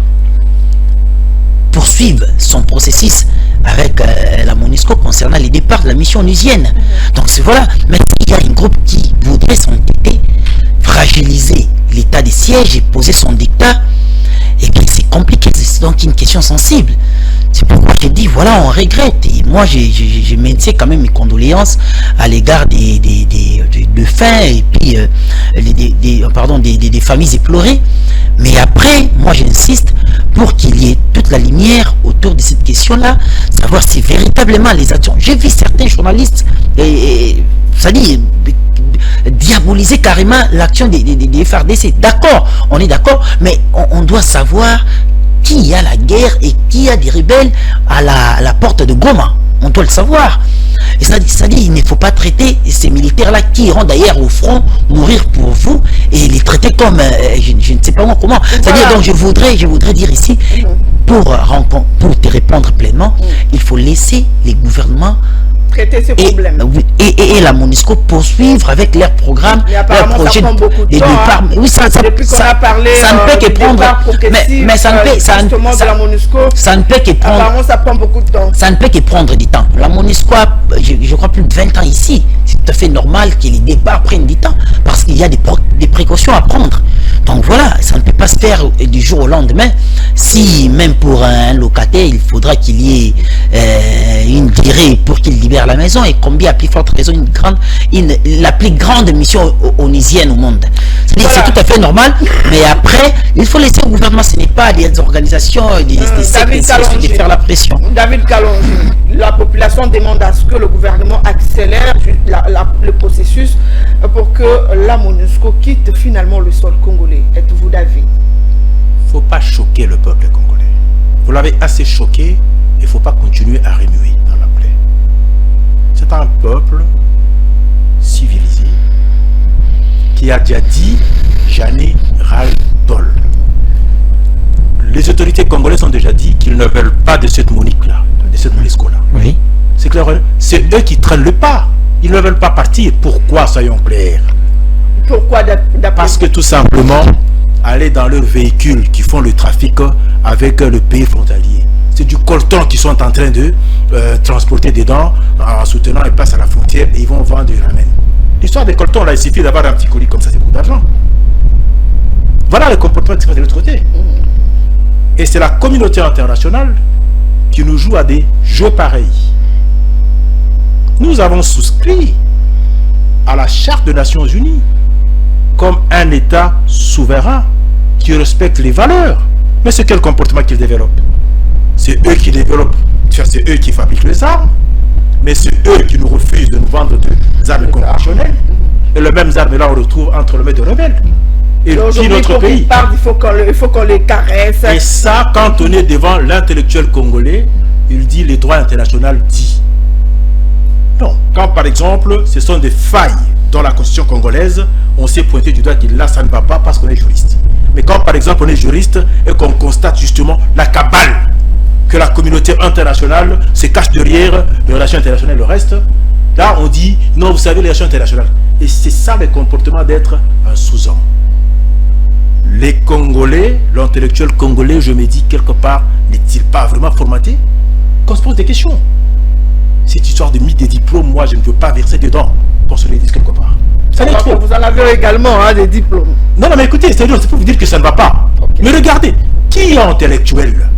[SPEAKER 2] poursuivent son processus avec la MONUSCO concernant les départs de la mission onusienne. Donc c'est voilà. Mais il y a un groupe qui voudrait s'entêter, fragiliser l'état des sièges et poser son dictat, et bien c'est compliqué. C'est donc une question sensible. C'est pourquoi j'ai dit, voilà, on regrette. Et moi, j'ai maintiens quand même mes condoléances à l'égard des fins et puis des familles éplorées. Mais après, moi, j'insiste pour qu'il y ait toute la lumière autour de cette question-là, savoir si véritablement les actions... J'ai vu certains journalistes, c'est-à-dire diaboliser carrément l'action des FARDC. D'accord, on est d'accord, mais on doit savoir qui a la guerre et qui a des rebelles à la porte de Goma. On doit le savoir. Et ça dit, il ne faut pas traiter ces militaires-là qui iront d'ailleurs au front mourir pour vous et les traiter comme, je ne sais pas moi comment. C'est-à-dire, donc je voudrais dire ici, pour te répondre pleinement, il faut laisser les gouvernements
[SPEAKER 1] traiter ces problèmes.
[SPEAKER 2] Et la MONUSCO poursuivre avec leur programme, leur projet
[SPEAKER 1] de départ.
[SPEAKER 2] Oui,
[SPEAKER 1] depuis qu'on a parlé,
[SPEAKER 2] ça ne peut que prendre. Mais ça ne peut que prendre.
[SPEAKER 1] Apparemment, ça prend beaucoup de temps.
[SPEAKER 2] Ça ne peut que prendre du temps. La MONUSCO a, je crois, plus de 20 ans ici. C'est tout à fait normal que les départs prennent du temps parce qu'il y a des précautions à prendre. Donc voilà, ça ne peut pas se faire du jour au lendemain. Si même pour un locataire, il faudra qu'il y ait une durée pour qu'il libère la maison, et combien à plus forte raison la plus grande mission onusienne au monde. C'est tout à fait normal, mais après, il faut laisser au gouvernement, ce n'est pas des organisations, des sectes de faire la pression.
[SPEAKER 1] David Kalonji, la population demande à ce que le gouvernement accélère le processus pour que la MONUSCO quitte finalement le sol congolais. Êtes-vous d'avis?
[SPEAKER 3] Il ne faut pas choquer le peuple congolais. Vous l'avez assez choqué, il ne faut pas continuer à remuer dans la plaie. C'est un peuple civilisé qui a déjà dit « j'en ai ras-le-bol ». Les autorités congolaises ont déjà dit qu'ils ne veulent pas de cette MONUSCO-là, de cette MONUSCO-là.
[SPEAKER 2] Oui.
[SPEAKER 3] C'est clair, c'est eux qui traînent le pas. Ils ne veulent pas partir. Pourquoi, soyons clairs?
[SPEAKER 1] Pourquoi
[SPEAKER 3] Parce que tout simplement, aller dans leurs véhicules qui font le trafic avec le pays frontalier. C'est du coltan qu'ils sont en train de transporter dedans en soutenant, ils passent à la frontière et ils vont vendre et ramènent. L'histoire des coltons, là, il suffit d'avoir un petit colis comme ça, c'est beaucoup d'argent. Voilà le comportement qui se passe de l'autre côté. Et c'est la communauté internationale qui nous joue à des jeux pareils. Nous avons souscrit à la Charte des Nations Unies comme un État souverain qui respecte les valeurs. Mais c'est quel comportement qu'ils développent? C'est eux qui développent, c'est eux qui fabriquent les armes, mais c'est eux qui nous refusent de nous vendre des armes conventionnelles. Et les mêmes armes là on retrouve entre les mains de rebelles. Et puis notre pays.
[SPEAKER 1] Il faut qu'on les caresse.
[SPEAKER 3] Et ça, quand on est devant l'intellectuel congolais, il dit les droits internationaux dit. Non. Quand par exemple, ce sont des failles dans la constitution congolaise, on s'est pointé du doigt que là ça ne va pas parce qu'on est juriste. Mais quand par exemple on est juriste et qu'on constate justement la cabale que la communauté internationale se cache derrière les relations internationales et le reste, là on dit non, vous savez, les relations internationales. Et c'est ça le comportement d'être un sous-homme. Les Congolais, l'intellectuel congolais, je me dis quelque part, n'est-il pas vraiment formaté? Qu'on se pose des questions. Cette histoire de mythe des diplômes, moi je ne veux pas verser dedans, qu'on se les dise quelque part. Ça n'est trop.
[SPEAKER 1] Vous en avez également des diplômes.
[SPEAKER 3] Non, mais écoutez, c'est pour vous dire que ça ne va pas. Okay. Mais regardez, qui est intellectuel?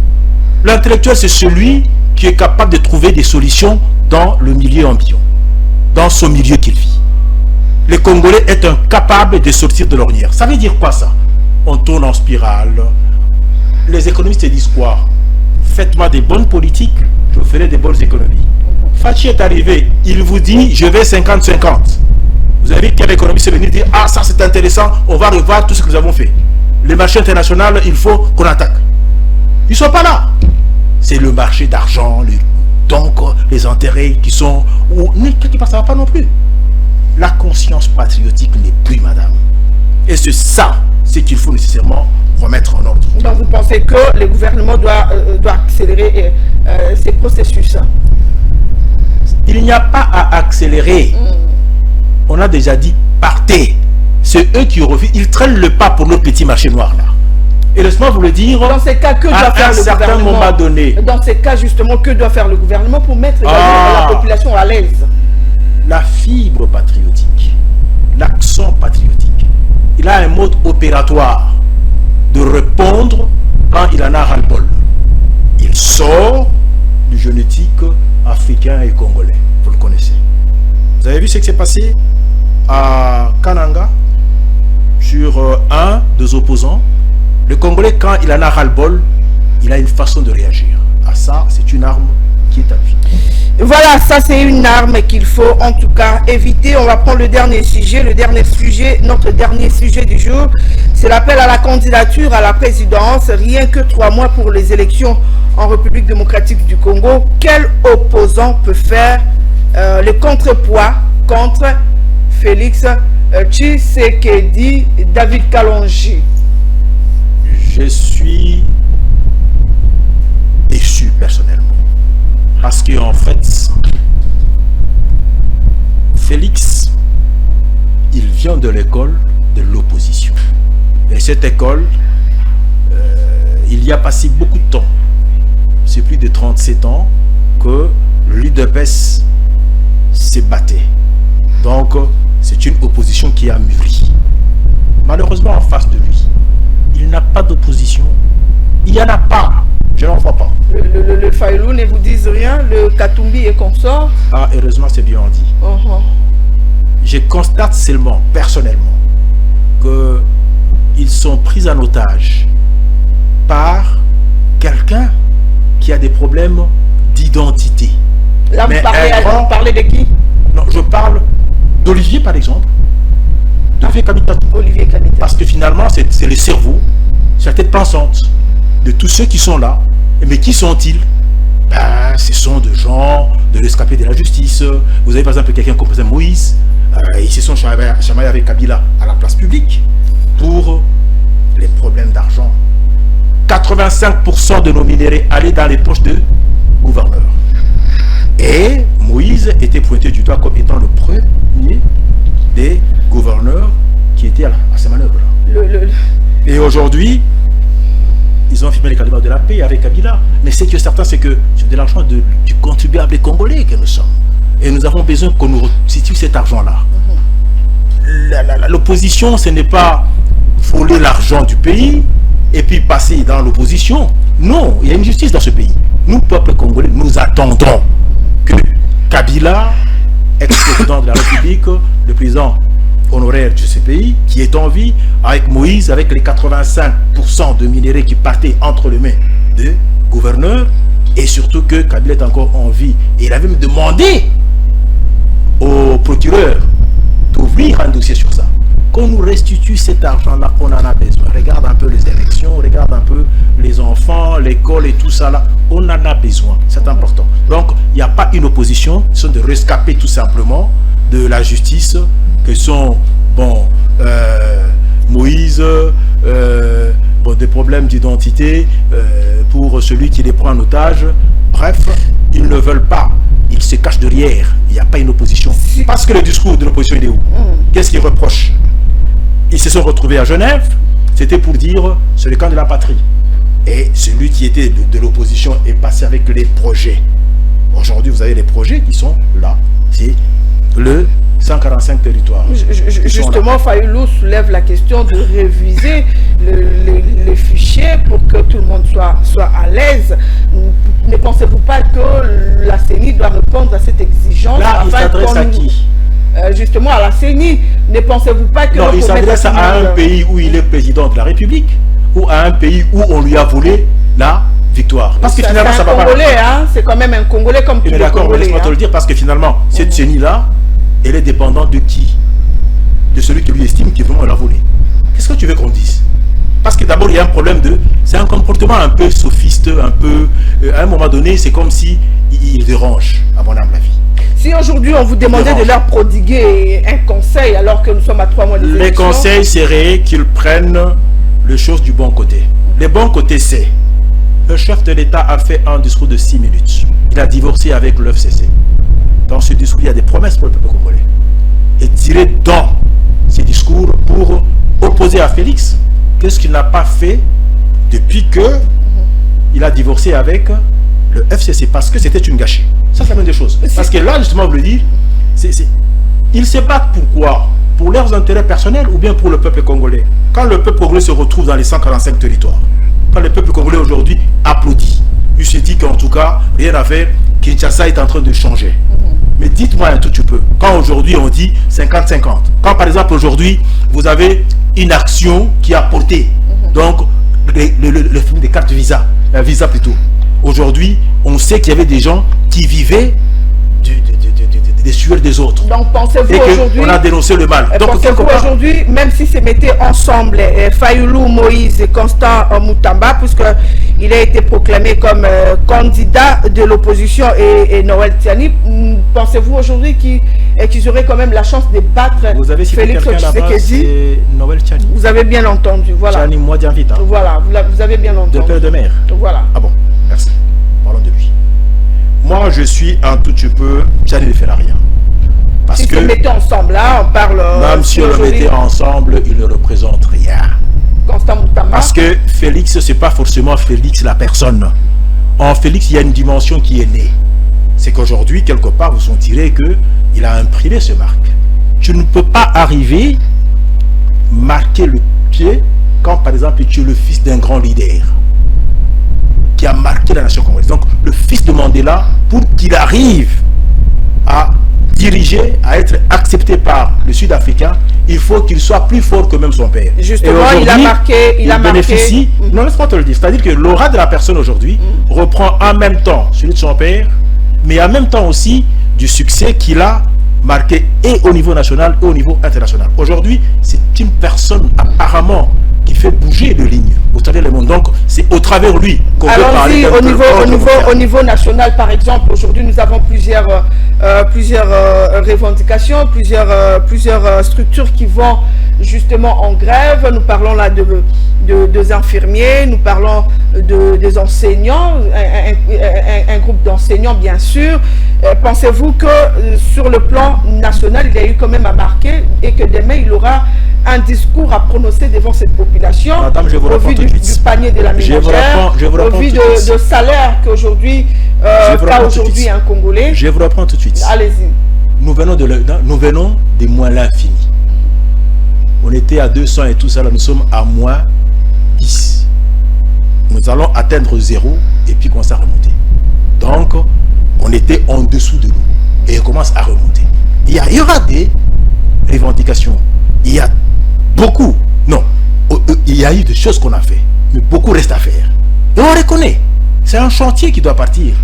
[SPEAKER 3] L'intellectuel, c'est celui qui est capable de trouver des solutions dans le milieu ambiant, dans son milieu qu'il vit. Le Congolais est incapable de sortir de l'ornière. Ça veut dire quoi ça? On tourne en spirale. Les économistes disent quoi? Faites-moi des bonnes politiques, je ferai des bonnes économies. Fachi est arrivé, il vous dit je vais 50-50. Vous avez vu quelle économie c'est venu dire « Ah, ça c'est intéressant, on va revoir tout ce que nous avons fait. Les marchés internationaux, il faut qu'on attaque. » Ils ne sont pas là. C'est le marché d'argent, donc les intérêts qui sont... Quelque part, ça ne va pas non plus. La conscience patriotique n'est plus, madame. Et c'est ça, c'est qu'il faut nécessairement remettre en ordre.
[SPEAKER 1] Donc vous pensez que le gouvernement doit accélérer ces processus?
[SPEAKER 3] Il n'y a pas à accélérer. On a déjà dit, partez. C'est eux qui refusent. Ils traînent le pas pour notre petit marché noir là. Et laisse-moi vous le dire,
[SPEAKER 1] dans ces cas, que doit faire le gouvernement
[SPEAKER 3] moment donné.
[SPEAKER 1] Dans ces cas, justement, que doit faire le gouvernement pour mettre la population à l'aise?
[SPEAKER 3] La fibre patriotique, l'accent patriotique, il a un mode opératoire de répondre quand il en a ras-le-bol. Il sort du génétique africain et congolais. Vous le connaissez. Vous avez vu ce qui s'est passé à Kananga sur un des opposants? Le Congolais, quand il en a ras-le-bol, il a une façon de réagir. À ça, c'est une arme qui est à vie.
[SPEAKER 1] Voilà, ça c'est une arme qu'il faut en tout cas éviter. On va prendre le dernier sujet. Notre dernier sujet du jour, c'est l'appel à la candidature à la présidence. Rien que 3 mois pour les élections en République démocratique du Congo. Quel opposant peut faire le contrepoids contre Félix Tshisekedi, David Kalonji?
[SPEAKER 3] Je suis déçu personnellement. Parce qu'en fait, Félix, il vient de l'école de l'opposition. Et cette école, il y a passé beaucoup de temps. C'est plus de 37 ans que l'UDPS s'est battu. Donc, c'est une opposition qui a mûri. Malheureusement, en face de lui, il n'a pas d'opposition. Il n'y en a pas. Je n'en vois pas.
[SPEAKER 1] Le Faïlou ne vous dise rien, le Katumbi et consort.
[SPEAKER 3] Ah, heureusement, c'est bien dit. Je constate seulement, personnellement, qu'ils sont pris en otage par quelqu'un qui a des problèmes d'identité.
[SPEAKER 1] Là, vous parlez de qui?
[SPEAKER 3] Non, je parle d'Olivier, par exemple.
[SPEAKER 1] Olivier Kamita.
[SPEAKER 3] Parce que finalement, c'est le cerveau, c'est la tête pensante de tous ceux qui sont là. Mais qui sont-ils? Ce sont des gens de rescapés de la justice. Vous avez par exemple quelqu'un comme Moïse. Ils se sont chamaillés avec Kabila à la place publique pour les problèmes d'argent. 85% de nos minéraux allaient dans les poches de gouverneurs. Et Moïse était pointé du doigt comme étant le premier des gouverneurs qui étaient à ces manœuvres-là. Et aujourd'hui, ils ont firmé les cadres de la paix avec Kabila. Mais ce qui est certain, c'est que c'est de l'argent du contribuable congolais que nous sommes. Et nous avons besoin qu'on nous restitue cet argent-là. L'opposition, ce n'est pas voler l'argent du pays et puis passer dans l'opposition. Non, il y a une justice dans ce pays. Nous, peuple congolais, nous attendons que Kabila, ex-président de la République, le président honoraire de ce pays, qui est en vie, avec Moïse, avec les 85% de minéraux qui partaient entre les mains des gouverneurs, et surtout que Kabila est encore en vie. Et il avait même demandé au procureur d'ouvrir un dossier sur ça. Qu'on nous restitue cet argent-là, on en a besoin. Regarde un peu les élections, regarde un peu les enfants, l'école et tout ça là. On en a besoin, c'est important. Donc, il n'y a pas une opposition, ce sont de rescaper tout simplement de la justice, que sont, bon, Moïse, des problèmes d'identité pour celui qui les prend en otage. Bref, ils ne veulent pas. Ils se cachent derrière. Il n'y a pas une opposition. Parce que le discours de l'opposition, il est où? Qu'est-ce qu'ils reprochent? Ils se sont retrouvés à Genève. C'était pour dire, c'est le camp de la patrie. Et celui qui était de l'opposition est passé avec les projets. Aujourd'hui, vous avez les projets qui sont là. C'est le 145 territoires.
[SPEAKER 1] Justement, Fayoulou soulève la question de réviser le fichier pour que tout le monde soit à l'aise. Ne pensez-vous pas que la CENI doit répondre à cette exigence?
[SPEAKER 3] Là, il s'adresse à qui?
[SPEAKER 1] Justement, à la CENI. Ne pensez-vous pas que...
[SPEAKER 3] Non, il s'adresse à un pays où il est président de la République ou à un pays où on lui a volé la victoire. Parce que finalement, ça va pas...
[SPEAKER 1] Hein, c'est quand même un Congolais comme tout le Congolais.
[SPEAKER 3] D'accord, laisse-moi te le dire, parce que finalement, cette CENI-là, elle est dépendante de qui? de celui qui lui estime qu'il vraiment l'a volé. Qu'est-ce que tu veux qu'on dise? Parce que d'abord, il y a un problème de... C'est un comportement un peu sophiste, un peu... à un moment donné, c'est comme si il dérange, à mon âme, la vie.
[SPEAKER 1] Si aujourd'hui, on vous demandait de leur prodiguer un conseil, alors que nous sommes à 3 mois des élections...
[SPEAKER 3] Les conseils seraient qu'ils prennent les choses du bon côté. Le bon côté, c'est... Le chef de l'État a fait un discours de 6 minutes. Il a divorcé avec l'FCC. Dans ce discours, il y a des promesses pour le peuple congolais. Et tirer dans ces discours pour opposer à Félix... Qu'est-ce qu'il n'a pas fait depuis que il a divorcé avec le FCC? Parce que c'était une gâchée. Ça, c'est la même des choses. Parce que là, justement, vous le dire, ils se battent pourquoi? Pour leurs intérêts personnels ou bien pour le peuple congolais? Quand le peuple congolais se retrouve dans les 145 territoires, quand le peuple congolais aujourd'hui applaudit, il se dit qu'en tout cas, rien à faire, Kinshasa est en train de changer. Mais dites-moi un tout petit peu, quand aujourd'hui on dit 50-50, quand par exemple aujourd'hui vous avez une action qui a porté donc le film des cartes Visa, Visa plutôt. Aujourd'hui, on sait qu'il y avait des gens qui vivaient des sueurs des autres.
[SPEAKER 1] Donc pensez-vous aujourd'hui...
[SPEAKER 3] On a dénoncé le mal. Donc
[SPEAKER 1] pensez-vous aujourd'hui, même si se mettaient ensemble Fayoulou, Moïse et Constant Moutamba, puisqu'il a été proclamé comme candidat de l'opposition et Noël Tiani, pensez-vous aujourd'hui qu'ils auraient quand même la chance de battre Félix Tshisekedi?
[SPEAKER 3] Noël Tiani.
[SPEAKER 1] Vous avez bien entendu, voilà.
[SPEAKER 3] Tiani Mwadianvita.
[SPEAKER 1] Voilà, vous avez bien entendu.
[SPEAKER 3] De père de mère.
[SPEAKER 1] Voilà.
[SPEAKER 3] Ah bon, merci. Parlons de lui. Moi, je suis un tout petit peu Tiani ne fait rien. Parce
[SPEAKER 1] si
[SPEAKER 3] que...
[SPEAKER 1] on le mettait ensemble, là, on parle...
[SPEAKER 3] Même si on le mettait ensemble, il ne représente rien.
[SPEAKER 1] Constant Moutamba.
[SPEAKER 3] Parce que Félix, ce n'est pas forcément Félix la personne. En Félix, il y a une dimension qui est née. C'est qu'aujourd'hui, quelque part, vous sentirez qu'il a imprimé ce marque. Tu ne peux pas arriver, marquer le pied, quand par exemple tu es le fils d'un grand leader qui a marqué la nation congolaise. Donc le fils de Mandela, pour qu'il arrive à diriger, à être accepté par le Sud-Africain, il faut qu'il soit plus fort que même son père.
[SPEAKER 1] Justement, il a marqué...
[SPEAKER 3] bénéficie... Non, laisse-moi te le dire. C'est-à-dire que l'aura de la personne aujourd'hui reprend en même temps celui de son père, mais en même temps aussi du succès qu'il a marqué et au niveau national et au niveau international. Aujourd'hui, c'est une personne apparemment qui fait bouger de lignes au travers du monde. Donc, c'est au travers lui qu'on veut parler.
[SPEAKER 1] Au niveau national, par exemple, aujourd'hui, nous avons plusieurs revendications, plusieurs structures qui vont justement en grève. Nous parlons là des infirmiers, nous parlons des enseignants, un groupe d'enseignants, bien sûr. Pensez-vous que sur le plan national, il y a eu quand même à marquer et que demain, il aura un discours à prononcer devant cette population?
[SPEAKER 3] Madame, je vous
[SPEAKER 1] au vu du panier de la ménagère, au vu de salaire qu'aujourd'hui qu'a aujourd'hui un Congolais?
[SPEAKER 3] Je vous reprends tout de suite.
[SPEAKER 1] Allez-y.
[SPEAKER 3] Nous venons des moins l'infini. On était à 200 et tout ça, là nous sommes à moins 10. Nous allons atteindre 0 et puis commencer à remonter. Donc, on était en dessous de l'eau et on commence à remonter. Il y aura des revendications. Il y a beaucoup. Non, il y a eu des choses qu'on a fait, mais beaucoup reste à faire. Et on reconnaît. C'est un chantier qui doit partir.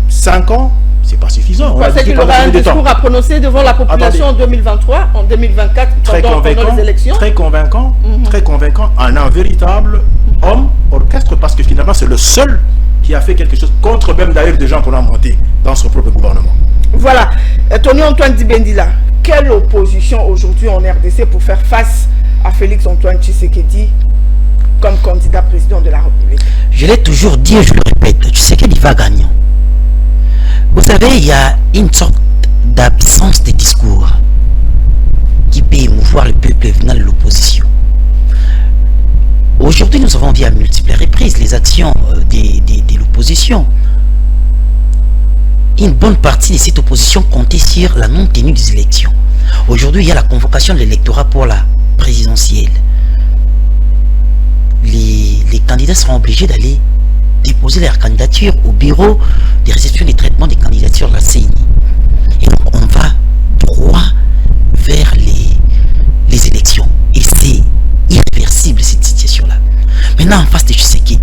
[SPEAKER 3] 5 ans, c'est pas suffisant.
[SPEAKER 1] Vous pensez qu'il aura un discours à prononcer devant la population en 2023, en 2024, pendant les élections?
[SPEAKER 3] Très convaincant, très convaincant. Un véritable homme orchestre, parce que finalement, c'est le seul qui a fait quelque chose contre même d'ailleurs des gens qu'on a montés dans son propre gouvernement.
[SPEAKER 1] Voilà. Tony Antoine Dibendila, quelle opposition aujourd'hui en RDC pour faire face à Félix Antoine Tshisekedi comme candidat président de la République?
[SPEAKER 2] Je l'ai toujours dit et je le répète, Tshisekedi va gagner. Vous savez, il y a une sorte d'absence de discours qui peut émouvoir le peuple venant de l'opposition. Aujourd'hui, nous avons vu à multiples reprises les actions de l'opposition. Une bonne partie de cette opposition comptait sur la non-tenue des élections. Aujourd'hui, il y a la convocation de l'électorat pour la présidentielle. Les candidats seront obligés d'aller déposer leur candidature au bureau de réception des traitements des candidatures de la CENI. Et donc, on va droit vers les élections. Et c'est irréversible, cette situation-là. Maintenant, en face de Tshisekedi,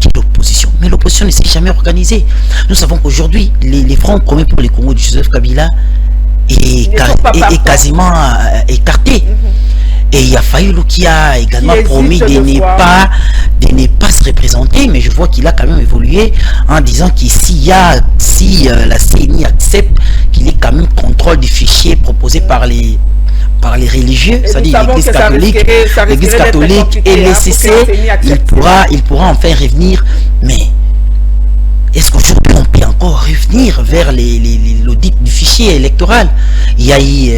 [SPEAKER 2] qui est l'opposition. Mais l'opposition ne s'est jamais organisée. Nous savons qu'aujourd'hui, les francs communs pour les Congo de Joseph Kabila est quasiment écarté. Et il y a Fayulu qui a également promis de ne pas se représenter, mais je vois qu'il a quand même évolué en disant que si la CENI accepte qu'il ait quand même contrôle du fichier proposé par les religieux, c'est-à-dire l'Église catholique et l'ECC, il pourra enfin revenir. Mais est-ce qu'aujourd'hui on peut encore revenir vers l'audit du fichier électoral? Il y a eu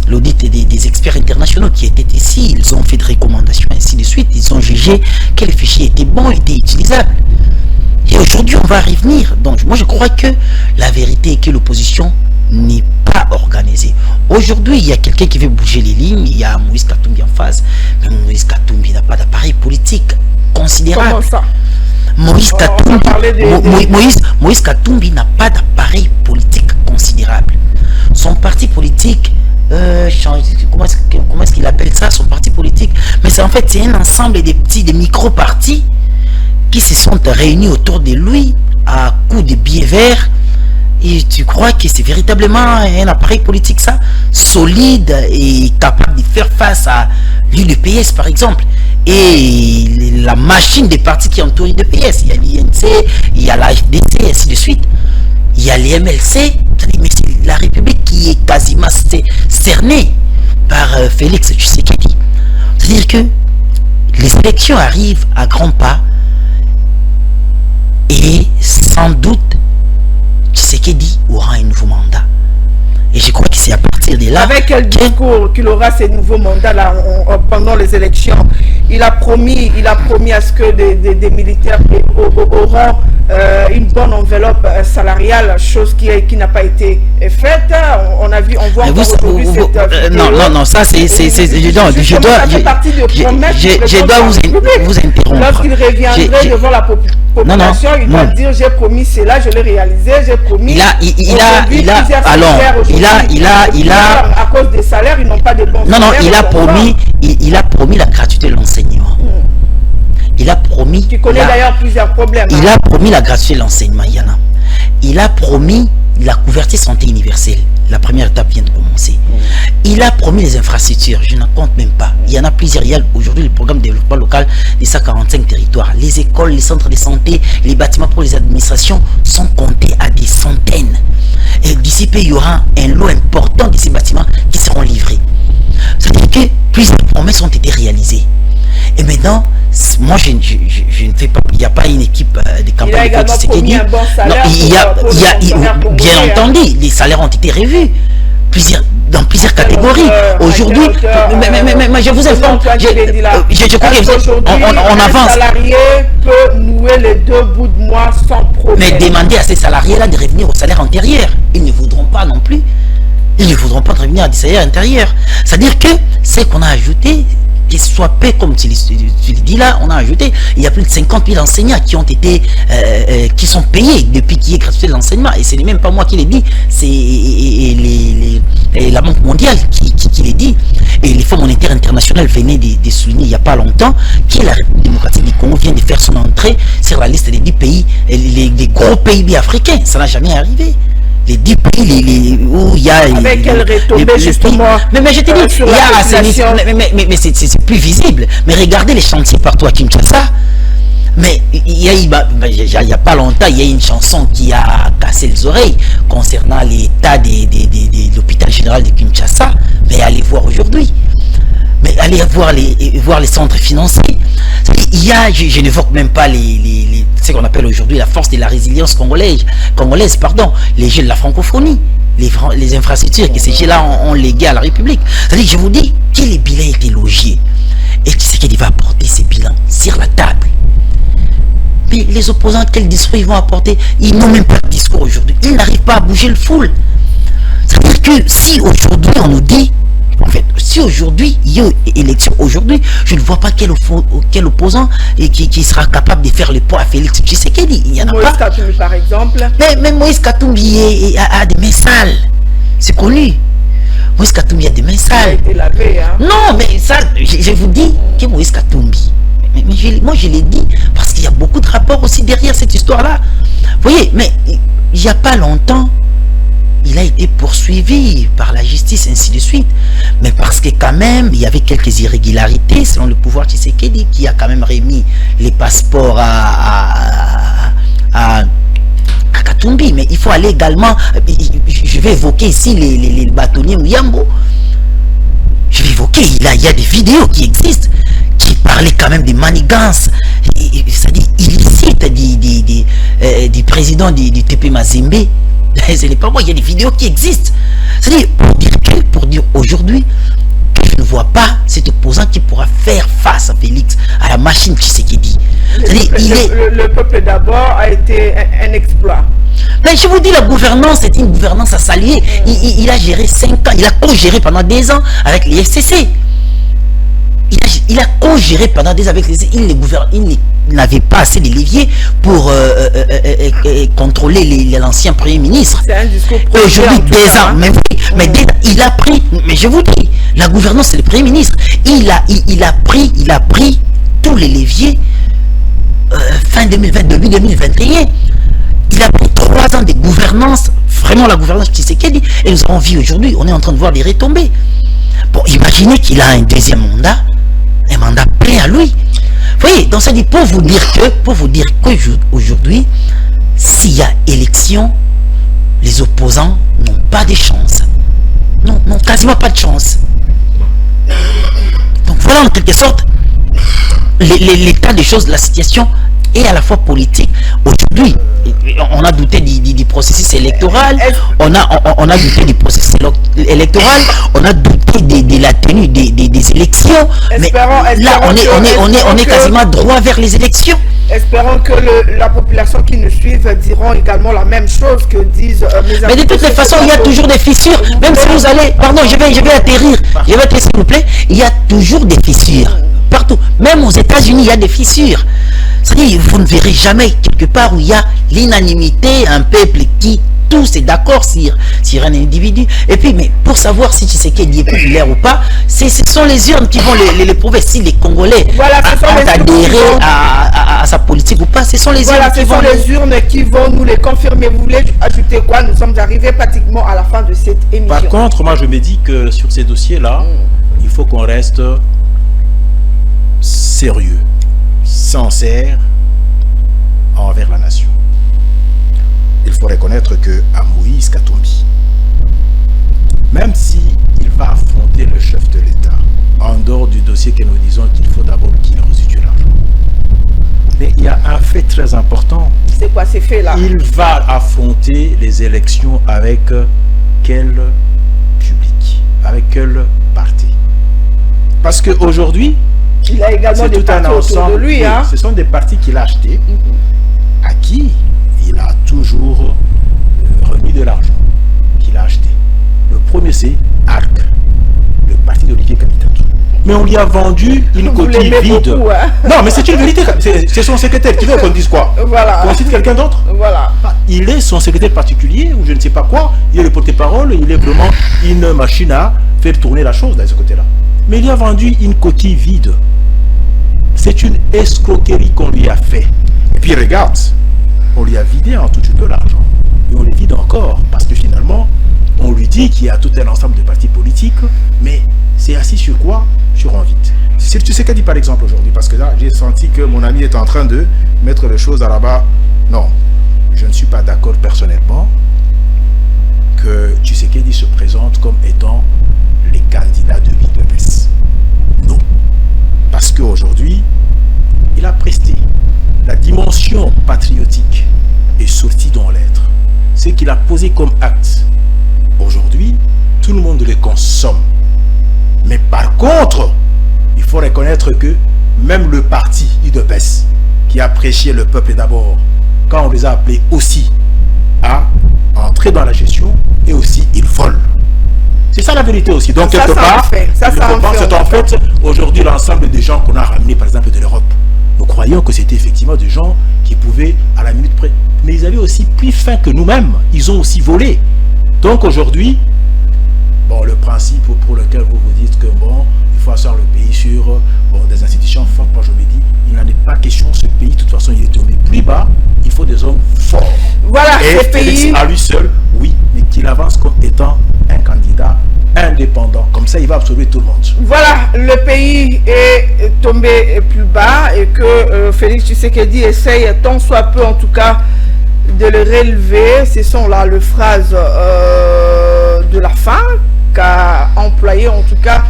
[SPEAKER 2] l'audit des experts internationaux qui étaient ici, ils ont fait des recommandations, ainsi de suite, ils ont jugé que le fichier était bon, était utilisable. Et aujourd'hui, on va revenir. Donc, moi, je crois que la vérité est que l'opposition n'est pas organisée. Aujourd'hui, il y a quelqu'un qui veut bouger les lignes, il y a Moïse Katumbi en face, mais Moïse Katumbi n'a pas d'appareil politique considérable.
[SPEAKER 1] Comment ça?
[SPEAKER 2] Moïse Katumbi n'a pas d'appareil politique considérable. Son parti politique, comment est-ce qu'il appelle ça, son parti politique? Mais c'est en fait, c'est un ensemble de micro-partis qui se sont réunis autour de lui à coups de billets verts. Et tu crois que c'est véritablement un appareil politique, ça, solide et capable de faire face à l'UDPS, par exemple, et la machine des partis qui entourent l'UDPS? Il y a l'INC, il y a la FDC, ainsi de suite. Il y a les MLC, mais c'est la République qui est quasiment cernée par Félix Tshisekedi. C'est-à-dire que les élections arrivent à grands pas et sans doute Tshisekedi aura un nouveau mandat. Et je crois que c'est à partir de là...
[SPEAKER 1] Avec quel discours qu'il aura ces nouveaux mandats là, pendant les élections? Il a promis à ce que des militaires auront une bonne enveloppe salariale, chose qui n'a pas été faite. On voit aujourd'hui cette...
[SPEAKER 2] non, ça c'est... Je dois vous interrompre.
[SPEAKER 1] Lorsqu'il reviendrait devant la population, il doit dire j'ai promis cela, je l'ai réalisé, j'ai promis... à cause des salaires, ils n'ont pas de bons salaires.
[SPEAKER 2] Il a promis la gratuité de l'enseignement. Il a promis...
[SPEAKER 1] Tu connais d'ailleurs plusieurs problèmes.
[SPEAKER 2] Il a promis la gratuité de l'enseignement, Yana. Il a promis la couverture santé universelle. La première étape vient de commencer. Il a promis les infrastructures. Je n'en compte même pas. Il y en a plusieurs. Il y a aujourd'hui le programme de développement local des 145 territoires. Les écoles, les centres de santé, les bâtiments pour les administrations sont comptés à des centaines. Et d'ici peu, il y aura un lot important de ces bâtiments qui seront livrés. C'est-à-dire que plusieurs promesses ont été réalisées. Et maintenant, moi je ne fais pas, il n'y a pas une équipe de campagne.
[SPEAKER 1] Il a également promis un bon salaire.
[SPEAKER 2] Bien entendu, les salaires ont été revus dans plusieurs catégories. Aujourd'hui, mais je vous informe, je crois qu'on avance.
[SPEAKER 1] Un salarié peut nouer les 2 bouts de mois sans problème.
[SPEAKER 2] Mais demander à ces salariés-là de revenir au salaire antérieur. Ils ne voudront pas non plus. Ils ne voudront pas revenir à des salaires antérieurs. C'est-à-dire que ce qu'on a ajouté, qu'il soit payé comme tu le dis là, on a ajouté, il y a plus de 50 000 enseignants qui ont été, qui sont payés depuis qu'il y ait gratuité de l'enseignement. Et ce n'est même pas moi qui l'ai dit, c'est la Banque mondiale qui l'ai dit. Et les Fonds monétaires internationaux venaient de souligner il n'y a pas longtemps que la République démocratique du Congo vient de faire son entrée sur la liste des 10 pays, les gros PIB africains. Ça n'a jamais arrivé. Les 10 pays où il y a...
[SPEAKER 1] Avec quelle retombée justement...
[SPEAKER 2] Mais je te dis, il y a assainissement, mais c'est plus visible. Mais regardez les chantiers partout à Kinshasa. Mais il y a pas longtemps, il y a une chanson qui a cassé les oreilles concernant l'état de l'hôpital général de Kinshasa. Mais allez voir aujourd'hui. Mais allez voir les centres financiers. Il y a, je n'évoque même pas ce qu'on appelle aujourd'hui la force de la résilience congolaise, les jeux de la francophonie, les infrastructures que ces jeux-là ont léguées à la République. C'est-à-dire que je vous dis que les bilans étaient logés. Et tu sais qu'il va apporter ces bilans sur la table. Mais les opposants, quel discours ils vont apporter? Ils n'ont même pas de discours aujourd'hui. Ils n'arrivent pas à bouger le foule. C'est-à-dire que si aujourd'hui on nous dit, en fait, si aujourd'hui il y a une élection aujourd'hui, je ne vois pas quel opposant qui sera capable de faire le poids à Félix Tshisekedi. Il n'y en a
[SPEAKER 1] Moïse
[SPEAKER 2] pas.
[SPEAKER 1] Katumbi par exemple.
[SPEAKER 2] Mais Moïse Katumbi a des mains sales. C'est connu. Moïse Katumbi a des mains sales.
[SPEAKER 1] Il a été lavé, hein.
[SPEAKER 2] Non, mais ça, je vous dis que Moïse Katumbi. Mais moi je l'ai dit parce qu'il y a beaucoup de rapports aussi derrière cette histoire-là. Vous voyez, mais il n'y a pas longtemps, il a été poursuivi par la justice, ainsi de suite. Mais parce que quand même, il y avait quelques irrégularités selon le pouvoir Tshisekedi qui a quand même remis les passeports à Katumbi. Mais il faut aller également, je vais évoquer ici les bâtonniers Muyambo. Je vais évoquer, il y a des vidéos qui existent, qui parlaient quand même des manigances, c'est-à-dire illicites du président du TP Mazembe. Ce n'est pas moi, il y a des vidéos qui existent. C'est-à-dire, pour dire aujourd'hui, que je ne vois pas cet opposant qui pourra faire face à Félix, à la machine Tshisekedi.
[SPEAKER 1] Le peuple d'abord a été un exploit.
[SPEAKER 2] Mais je vous dis, la gouvernance est une gouvernance à saluer. Il a géré 5 ans, il a co-géré pendant 2 ans avec les FCC. Il a co-géré pendant 2 ans avec les FCC. Il n'avait pas assez de leviers pour contrôler l'ancien Premier ministre.
[SPEAKER 1] C'est un discours
[SPEAKER 2] aujourd'hui 2 ans. Mais oui, mais il a pris, mais je vous dis, la gouvernance c'est le Premier ministre. Il a pris tous les leviers fin 2020, début 2021. Il a pris 3 ans de gouvernance, vraiment la gouvernance Tshisekedi, et nous avons vu aujourd'hui, on est en train de voir des retombées. Bon, imaginez qu'il a un deuxième mandat, un mandat plein à lui. Vous voyez, donc ça dit pour vous dire qu'aujourd'hui, s'il y a élection, les opposants n'ont pas de chance. Non, quasiment pas de chance. Donc voilà en quelque sorte l'état des choses, la situation est à la fois politique. Aujourd'hui, on a douté du processus électoral, on a douté du processus électoral, on a douté de la tenue des élections, mais là on est quasiment droit vers les élections.
[SPEAKER 1] Espérons que la population qui nous suivent diront également la même chose que disent mes amis.
[SPEAKER 2] Mais de toutes les façons, il y a toujours des fissures. Même si vous allez, pardon, je vais atterrir, s'il vous plaît, il y a toujours des fissures. Partout, même aux États-Unis, il y a des fissures. C'est-à-dire, vous ne verrez jamais quelque part où il y a l'unanimité, un peuple qui tous est d'accord sur un individu. Et puis, mais pour savoir si Tshisekedi est populaire ou pas, ce sont les urnes qui vont les prouver. Si les Congolais ont adhéré à sa politique ou pas, ce sont les
[SPEAKER 1] urnes qui vont nous les confirmer. Vous voulez ajouter quoi? Nous sommes arrivés pratiquement à la fin de cette émission.
[SPEAKER 3] Par contre, moi je me dis que sur ces dossiers-là, il faut qu'on reste sérieux, sincère envers la nation. Il faut reconnaître que à Moïse Katumbi, même si il va affronter le chef de l'État, en dehors du dossier que nous disons qu'il faut d'abord qu'il restitue l'argent, mais il y a un fait très important.
[SPEAKER 1] C'est quoi ces faits-là?
[SPEAKER 3] Il va affronter les élections avec quel public, avec quel parti? Parce qu'aujourd'hui,
[SPEAKER 1] il a également des partis autour de lui. Hein?
[SPEAKER 3] Ce sont des partis qu'il a achetés, à qui il a toujours remis de l'argent qu'il a acheté. Le premier, c'est ARC, le parti d'Olivier Kandidatou. Mais on lui a vendu une coquille vide.
[SPEAKER 1] Beaucoup, hein?
[SPEAKER 3] Non, mais c'est une vérité. C'est son secrétaire. Tu veux qu'on dise quoi?
[SPEAKER 1] Voilà.
[SPEAKER 3] On cite quelqu'un d'autre?
[SPEAKER 1] Voilà.
[SPEAKER 3] Il est son secrétaire particulier, ou je ne sais pas quoi. Il est le porte-parole. Il est vraiment une machine à faire tourner la chose de ce côté-là. Mais il a vendu une coquille vide. C'est une escroquerie qu'on lui a fait. Et puis regarde, on lui a vidé en tout de l'argent. Et on le vide encore. Parce que finalement, on lui dit qu'il y a tout un ensemble de partis politiques. Mais c'est assis sur quoi? Sur un vide. Tu sais qu'elle dit par exemple aujourd'hui, parce que là, j'ai senti que mon ami est en train de mettre les choses à la bas. Non, je ne suis pas d'accord personnellement que Tshisekedi se présente comme étant les candidats de l'UDPS. Non. Parce qu'aujourd'hui, il a presté. La dimension patriotique est sortie dans l'être. Ce qu'il a posé comme acte. Aujourd'hui, tout le monde le consomme. Mais par contre, il faut reconnaître que même le parti UDPS, qui a prêché le peuple d'abord, quand on les a appelés aussi à entrer dans la gestion, et aussi ils volent. C'est ça la vérité aussi. Donc quelque part, c'est en fait aujourd'hui l'ensemble des gens qu'on a ramenés par exemple de l'Europe. Nous croyons que c'était effectivement des gens qui pouvaient à la minute près. Mais ils avaient aussi plus faim que nous-mêmes. Ils ont aussi volé. Donc aujourd'hui, bon, le principe pour lequel vous vous dites que bon, il faut asseoir le pays sur des institutions fortes, moi je me dis, il n'en est pas question. Ce pays, de toute façon, il est tombé plus bas. Il faut des hommes forts.
[SPEAKER 1] Voilà,
[SPEAKER 3] et
[SPEAKER 1] ce pays
[SPEAKER 3] à lui seul, oui, mais qu'il avance comme étant un candidat indépendant. Comme ça, il va absorber tout le monde.
[SPEAKER 1] Voilà, le pays est tombé plus bas et que Félix Tshisekedi essaye tant soit peu en tout cas de le relever. Ce sont là les phrases de la fin qu'a employé en tout cas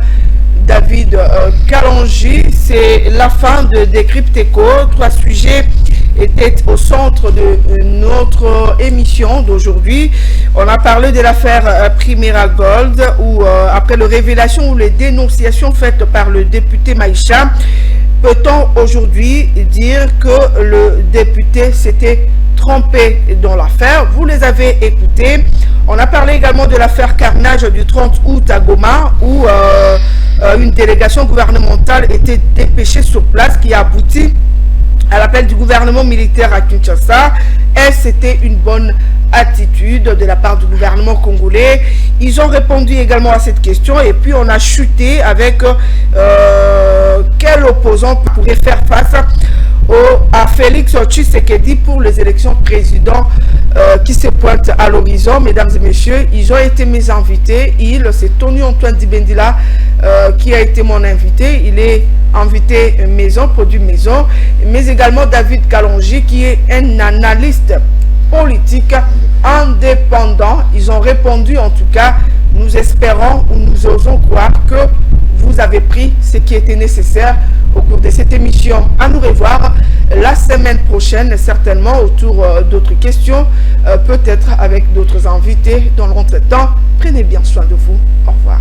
[SPEAKER 1] David Kalonji. C'est la fin de Décrypte-Écho. 3 sujets étaient au centre de notre émission d'aujourd'hui. On a parlé de l'affaire Primera Gold où après la révélation ou les dénonciations faites par le député Maïcha, peut-on aujourd'hui dire que le député s'était trompé dans l'affaire? Vous les avez écoutés. On a parlé également de l'affaire Carnage du 30 août à Goma où une délégation gouvernementale était dépêchée sur place qui a abouti à l'appel du gouvernement militaire à Kinshasa. Et c'était une bonne attitude de la part du gouvernement congolais. Ils ont répondu également à cette question et puis on a chuté avec quel opposant pourrait faire face à Félix Tshisekedi pour les élections présidents qui se pointent à l'horizon. Mesdames et messieurs, ils ont été mes invités. C'est Tony Antoine Dibendila qui a été mon invité. Il est invité maison, produit maison, mais également David Kalonji qui est un analyste politique indépendant. Ils ont répondu en tout cas. Nous espérons ou nous osons croire que vous avez pris ce qui était nécessaire au cours de cette émission. À nous revoir la semaine prochaine, certainement autour d'autres questions, peut-être avec d'autres invités. Dans l'entretemps, prenez bien soin de vous. Au revoir.